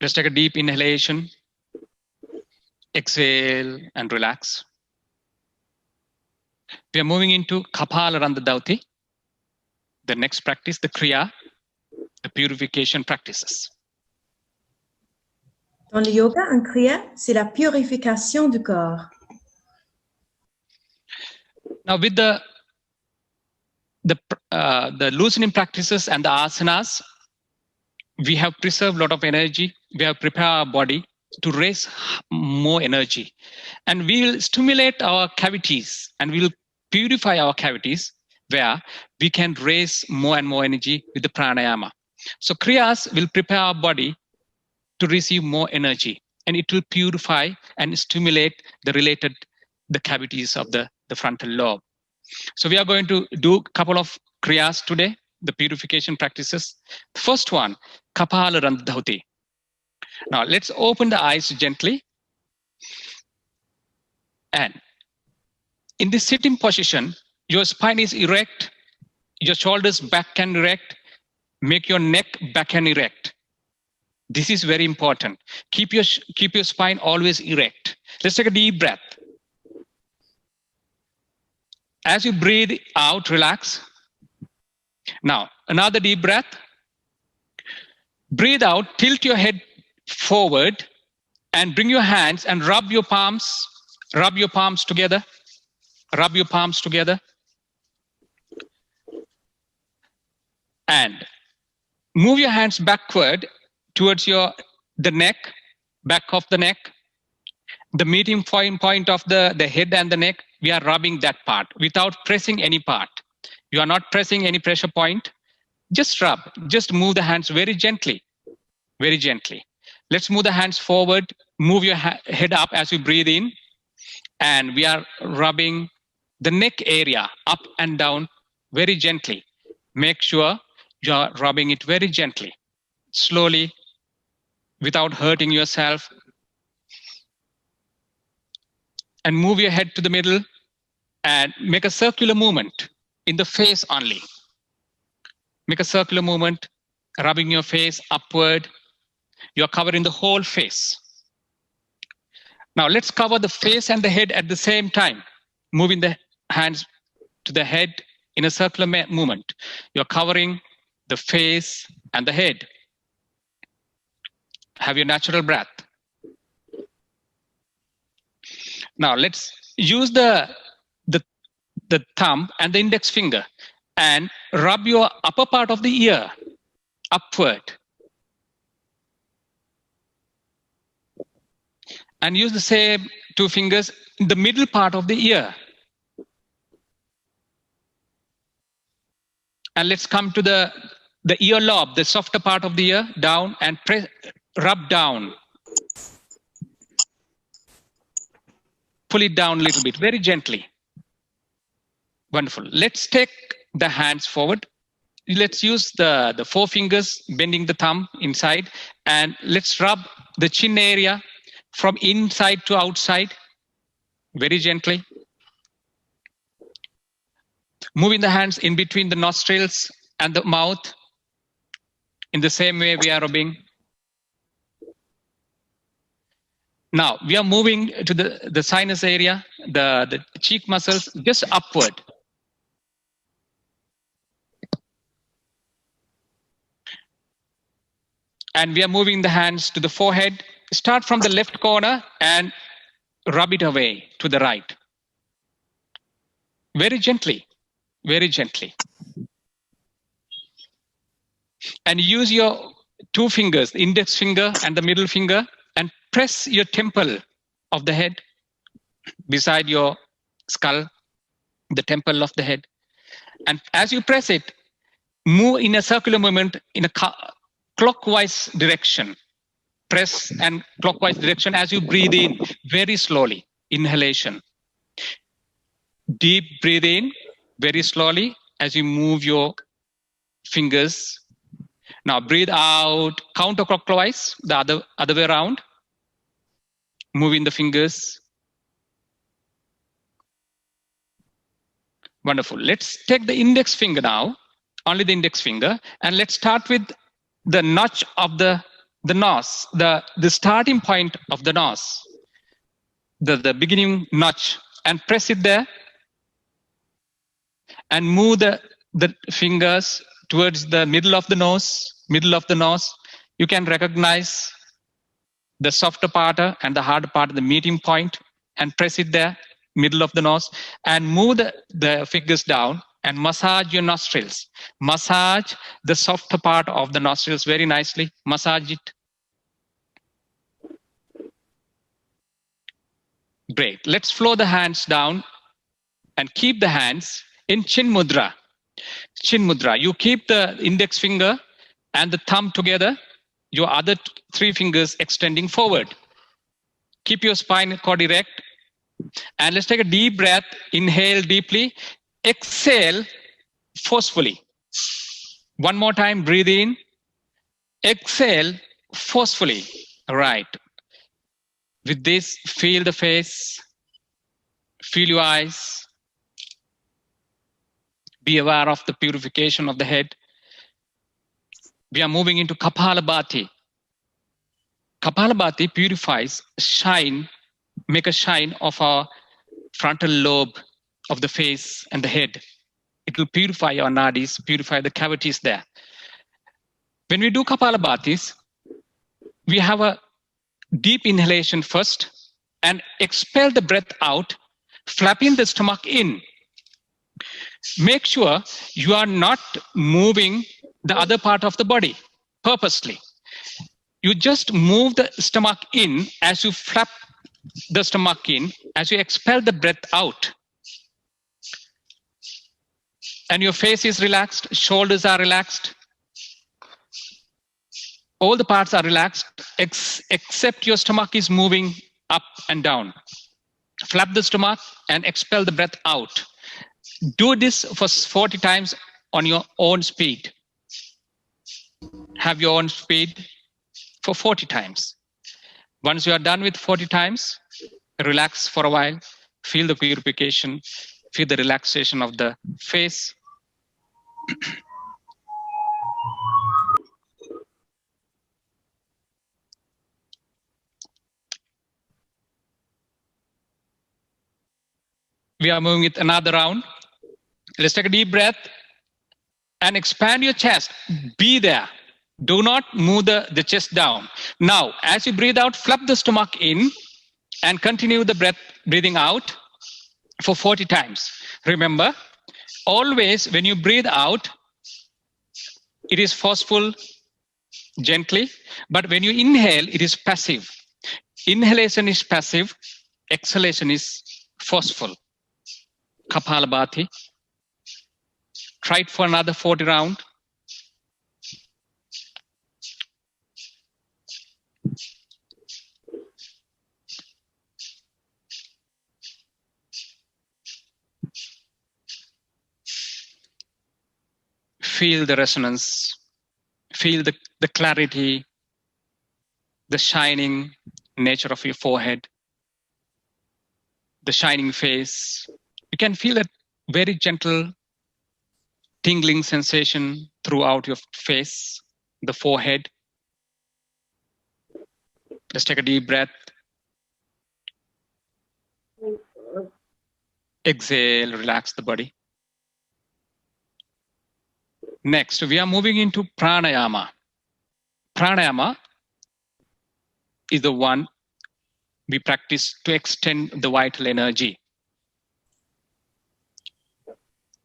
Let's take a deep inhalation. Exhale and relax. We are moving into Kapala Dhauti. The next practice, the Kriya, the purification practices. Dans le yoga, un kriya, c'est la purification du corps. Now, with the loosening practices and the asanas, we have preserved a lot of energy. We have prepared our body to raise more energy. And we will stimulate our cavities and we will purify our cavities where we can raise more and more energy with the pranayama. So kriyas will prepare our body to receive more energy and it will purify and stimulate the cavities of the frontal lobe. So we are going to do a couple of kriyas today, the purification practices. The first one, Kapala Dhauti. Now let's open the eyes gently. And in this sitting position, your spine is erect, your shoulders back and erect, make your neck back and erect. This is very important. Keep your spine always erect. Let's take a deep breath. As you breathe out, relax. Now, another deep breath. Breathe out, tilt your head forward and bring your hands and rub your palms together. Rub your palms together. And move your hands backward towards the neck, back of the neck. The meeting point of the head and the neck, we are rubbing that part without pressing any part. You are not pressing any pressure point. Just rub, just move the hands very gently, very gently. Let's move the hands forward, move your head up as you breathe in. And we are rubbing the neck area up and down very gently. Make sure you are rubbing it very gently, slowly, without hurting yourself. and move your head to the middle and make a circular movement in the face only. Make a circular movement, rubbing your face upward. You're covering the whole face. Now let's cover the face and the head at the same time, moving the hands to the head in a circular movement. You're covering the face and the head. Have your natural breath. Now let's use the thumb and the index finger and rub your upper part of the ear upward. And use the same two fingers in the middle part of the ear. And let's come to the ear lobe, the softer part of the ear, down and rub down. Pull it down a little bit, very gently. Wonderful. Let's take the hands forward. Let's use the four fingers, bending the thumb inside, and let's rub the chin area from inside to outside, very gently. Moving the hands in between the nostrils and the mouth. In the same way we are rubbing. Now we are moving to the sinus area, the cheek muscles, just upward. And we are moving the hands to the forehead. Start from the left corner and rub it away to the right. Very gently, very gently. And use your two fingers, the index finger and the middle finger, and press your temple of the head beside your skull, the temple of the head. And as you press it, move in a circular movement in a clockwise direction. Press and clockwise direction as you breathe in very slowly. Inhalation. Deep breathe in very slowly as you move your fingers. Now breathe out counterclockwise, the other way around. Moving the fingers. Wonderful. Let's take the index finger now, only the index finger, and let's start with the notch of the nose, the starting point of the nose, the beginning notch, and press it there, and move the fingers towards the middle of the nose. You can recognize the softer part and the harder part, the meeting point, and press it there, middle of the nose, and move the fingers down and massage your nostrils. Massage the softer part of the nostrils very nicely. Massage it. Great. Let's flow the hands down and keep the hands in Chin Mudra. Chin Mudra. You keep the index finger and the thumb together, your other three fingers extending forward. Keep your spine cord erect. And let's take a deep breath. Inhale deeply. Exhale forcefully. One more time. Breathe in. Exhale forcefully. All right. With this, feel the face. Feel your eyes. Be aware of the purification of the head. We are moving into Kapalabhati. Kapalabhati purifies, make a shine of our frontal lobe of the face and the head. It will purify your nadis, purify the cavities there. When we do Kapalabhatis, we have a deep inhalation first and expel the breath out, flapping the stomach in. Make sure you are not moving the other part of the body purposely. You just move the stomach in as you flap the stomach in, as you expel the breath out. And your face is relaxed, shoulders are relaxed. All the parts are relaxed, except your stomach is moving up and down. Flap the stomach and expel the breath out. Do this for 40 times on your own speed. Have your own speed for 40 times. Once you are done with 40 times, Relax for a while. Feel the purification. Feel the relaxation of the face. We are moving with another round. Let's take a deep breath and expand your chest. Be there. Do not move the chest down. Now, as you breathe out, flap the stomach in and continue the breath, breathing out for 40 times. Remember, always when you breathe out, it is forceful, gently, but when you inhale, it is passive. Inhalation is passive, exhalation is forceful. Kapalabhati. Try it for another 40 rounds. Feel the resonance, feel the clarity, the shining nature of your forehead, the shining face. You can feel a very gentle tingling sensation throughout your face, the forehead. Let's take a deep breath. Exhale, relax the body. Next, we are moving into pranayama. Pranayama is the one we practice to extend the vital energy.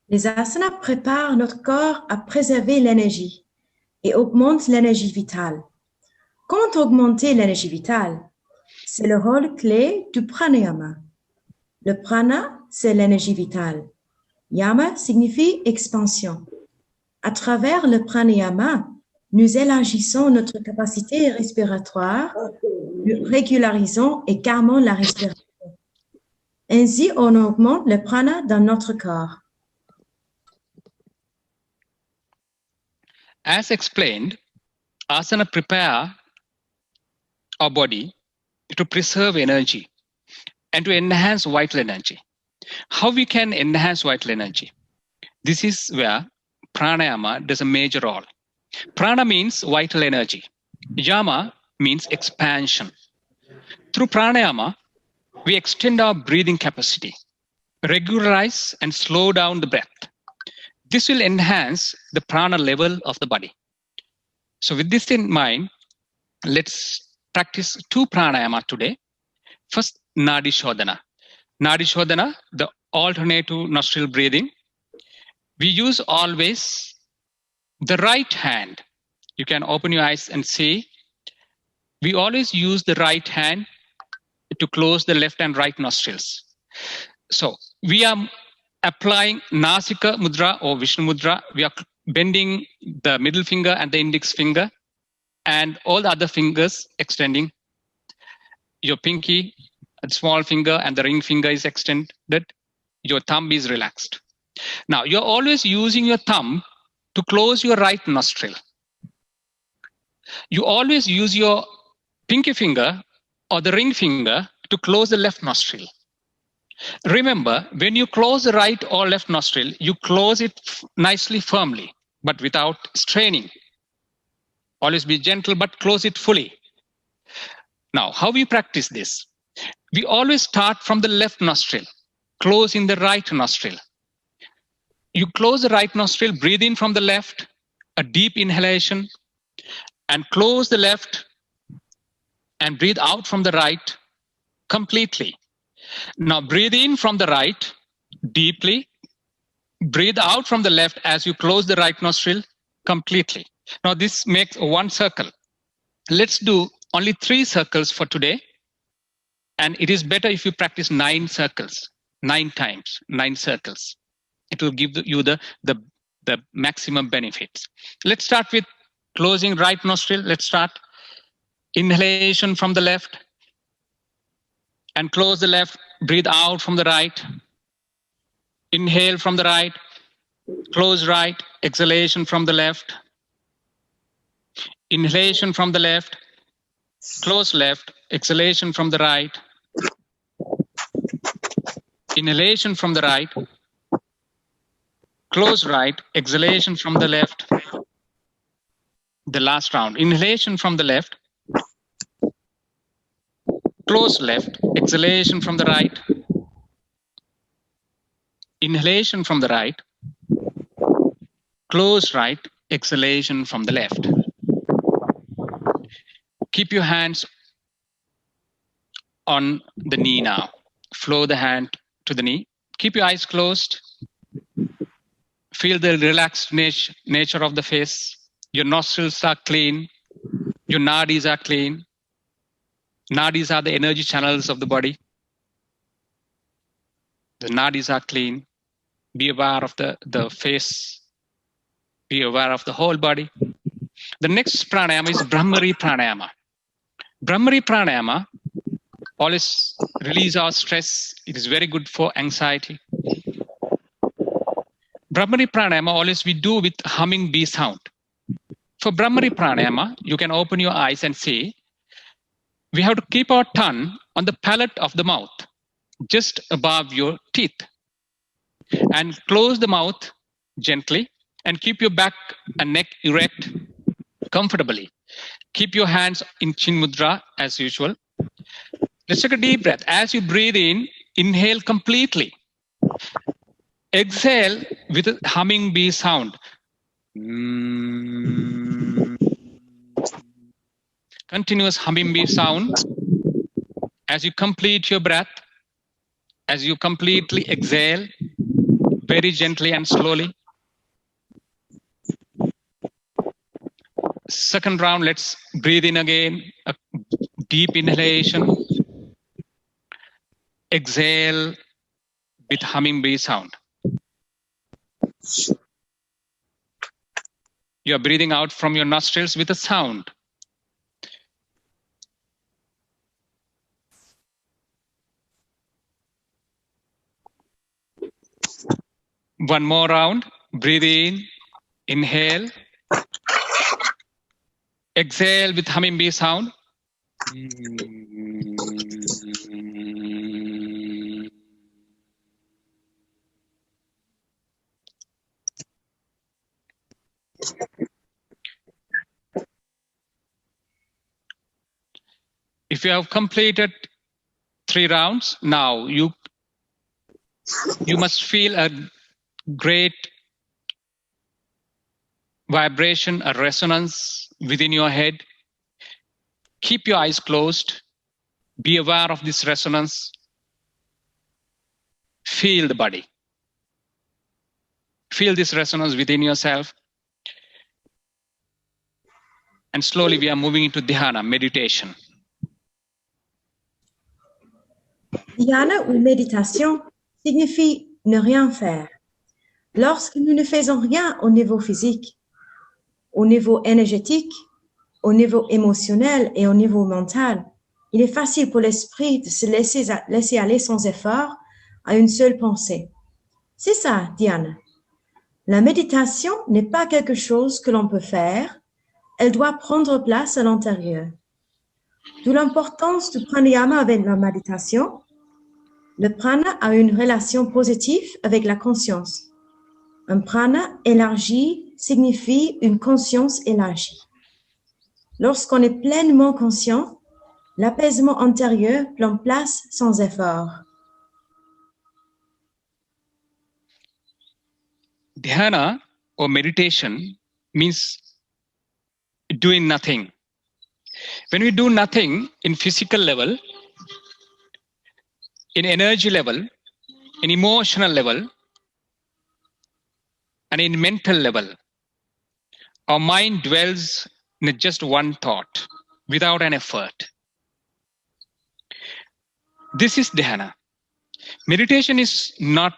Les asanas préparent notre corps à préserver l'énergie et augmentent l'énergie vitale. Comment augmenter l'énergie vitale? C'est le rôle clé du pranayama. Le prana, c'est l'énergie vitale. Yama signifie expansion. À travers le pranayama, nous élargissons notre capacité respiratoire, nous régularisons et calmons la respiration. Ainsi, on augmente le prana dans notre corps. As explained, asana prepare our body to preserve energy and to enhance vital energy. How we can enhance vital energy? This is where pranayama does a major role. Prana means vital energy. Yama means expansion. Through pranayama, we extend our breathing capacity, regularize and slow down the breath. This will enhance the prana level of the body. So with this in mind, let's practice 2 pranayama today. First, Nadi Shodhana. Nadi Shodhana, the alternative nostril breathing. We use always the right hand. You can open your eyes and see. We always use the right hand to close the left and right nostrils. So we are applying Nasika Mudra or Vishnu Mudra. We are bending the middle finger and the index finger and all the other fingers extending. Your pinky, the small finger and the ring finger is extended. Your thumb is relaxed. Now, you're always using your thumb to close your right nostril. You always use your pinky finger or the ring finger to close the left nostril. Remember, when you close the right or left nostril, you close it nicely, firmly, but without straining. Always be gentle, but close it fully. Now, how we practice this? We always start from the left nostril, close in the right nostril. You close the right nostril, breathe in from the left, a deep inhalation, and close the left and breathe out from the right completely. Now breathe in from the right deeply, breathe out from the left as you close the right nostril completely. Now this makes 1 circle. Let's do only 3 circles for today. And it is better if you practice 9 circles, 9 times, 9 circles. It will give you the maximum benefits. Let's start with closing right nostril. Let's start. Inhalation from the left and close the left. Breathe out from the right. Inhale from the right. Close right. Exhalation from the left. Inhalation from the left. Close left. Exhalation from the right. Inhalation from the right. Close right. Exhalation from the left. The last round. Inhalation from the left. Close left. Exhalation from the right. Inhalation from the right. Close right. Exhalation from the left. Keep your hands on the knee now. Flow the hand to the knee. Keep your eyes closed. Feel the relaxed nature of the face. Your nostrils are clean. Your nadis are clean. Nadis are the energy channels of the body. The nadis are clean. Be aware of the face. Be aware of the whole body. The next pranayama is Brahmari pranayama. Brahmari pranayama always release our stress. It is very good for anxiety. Brahmari pranayama always we do with humming bee sound. For Brahmari pranayama, you can open your eyes and see, we have to keep our tongue on the palate of the mouth, just above your teeth. And close the mouth gently and keep your back and neck erect comfortably. Keep your hands in Chin Mudra as usual. Let's take a deep breath. As you breathe in, inhale completely. Exhale with a humming bee sound. Continuous humming bee sound. As you complete your breath, as you completely exhale, very gently and slowly. Second round, let's breathe in again. A deep inhalation. Exhale with humming bee sound. You are breathing out from your nostrils with a sound. One more round. Breathe in. Inhale. Exhale with humming bee sound. If you have completed 3 rounds, now you must feel a great vibration, a resonance within your head. Keep your eyes closed. Be aware of this resonance. Feel the body. Feel this resonance within yourself. And slowly we are moving into dhyana, meditation. Dhyana ou méditation signifie ne rien faire. Lorsque nous ne faisons rien au niveau physique, au niveau énergétique, au niveau émotionnel et au niveau mental, il est facile pour l'esprit de se laisser aller sans effort à une seule pensée. C'est ça, Diane. La méditation n'est pas quelque chose que l'on peut faire, elle doit prendre place à l'intérieur. D'où l'importance du pranayama avec la méditation. Le prana a une relation positive avec la conscience. Un prana élargi signifie une conscience élargie. Lorsqu'on est pleinement conscient, l'apaisement intérieur prend place sans effort. Dhyana or meditation means doing nothing. When we do nothing in physical level, in energy level, in emotional level, and in mental level, our mind dwells in just one thought without an effort. This is dhyana. Meditation is not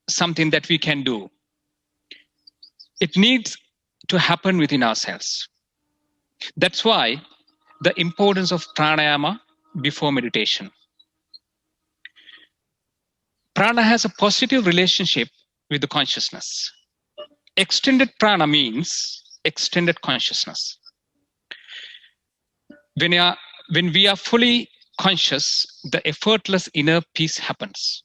something that we can do. It needs to happen within ourselves. That's why the importance of pranayama before meditation. Prana has a positive relationship with the consciousness. Extended prana means extended consciousness. When we are fully conscious, the effortless inner peace happens.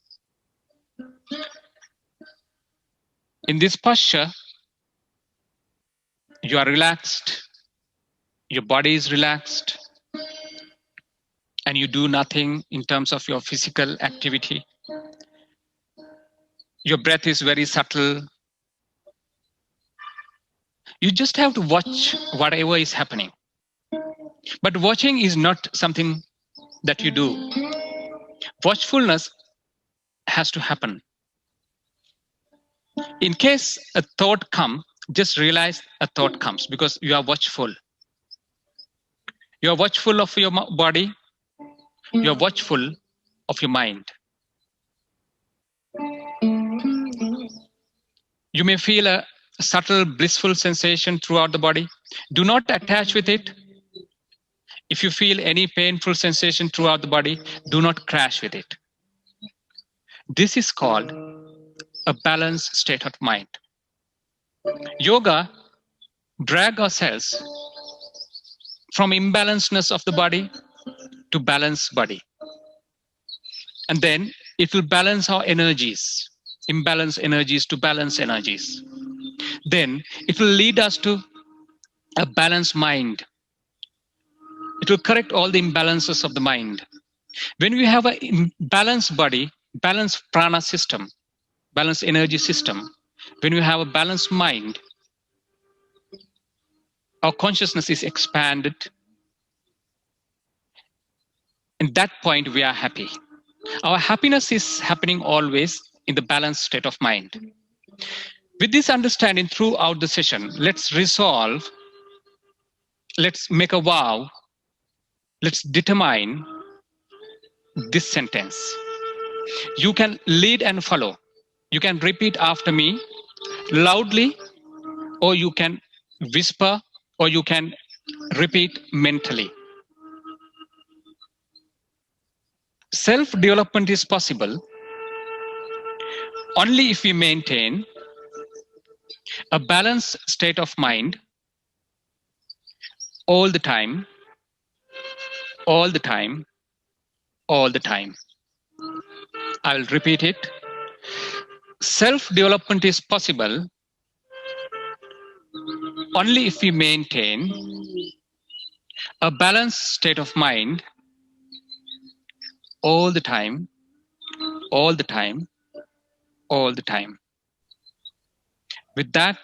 In this posture, you are relaxed, your body is relaxed, and you do nothing in terms of your physical activity. Your breath is very subtle. You just have to watch whatever is happening. But watching is not something that you do. Watchfulness has to happen. In case a thought comes, just realize a thought comes because you are watchful. You are watchful of your body. You are watchful of your mind. You may feel a subtle blissful sensation throughout the body. Do not attach with it. If you feel any painful sensation throughout the body, do not crash with it. This is called a balanced state of mind. Yoga drags ourselves from imbalancedness of the body to balanced body. And then it will balance our energies, imbalanced energies to balanced energies. Then it will lead us to a balanced mind. It will correct all the imbalances of the mind. When we have a balanced body, balanced prana system, balanced energy system, when we have a balanced mind, our consciousness is expanded. In that point, we are happy. Our happiness is happening always in the balanced state of mind. With this understanding throughout the session, let's resolve, let's make a vow, let's determine this sentence. You can lead and follow. You can repeat after me loudly, or you can whisper, or you can repeat mentally. Self-development is possible only if we maintain a balanced state of mind all the time, all the time, all the time. I will repeat it. Self-development is possible only if we maintain a balanced state of mind all the time, all the time, all the time. With that,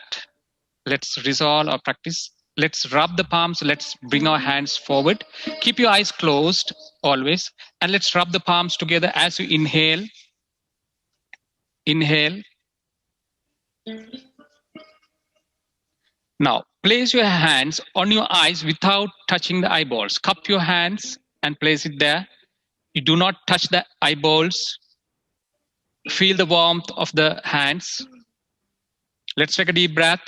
let's resolve our practice. Let's rub the palms. Let's bring our hands forward. Keep your eyes closed always. And let's rub the palms together as you inhale. Inhale. Now, place your hands on your eyes without touching the eyeballs. Cup your hands and place it there. You do not touch the eyeballs. Feel the warmth of the hands. Let's take a deep breath.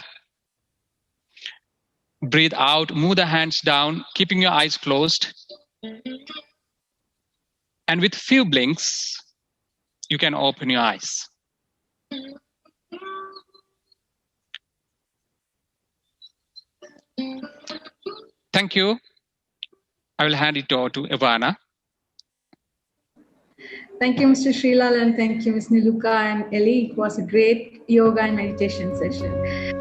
Breathe out, move the hands down, keeping your eyes closed. And with few blinks, you can open your eyes. Thank you. I will hand it over to Ivana. Thank you, Mr. Srilal, and thank you, Ms. Niluka and Ellie. It was a great yoga and meditation session.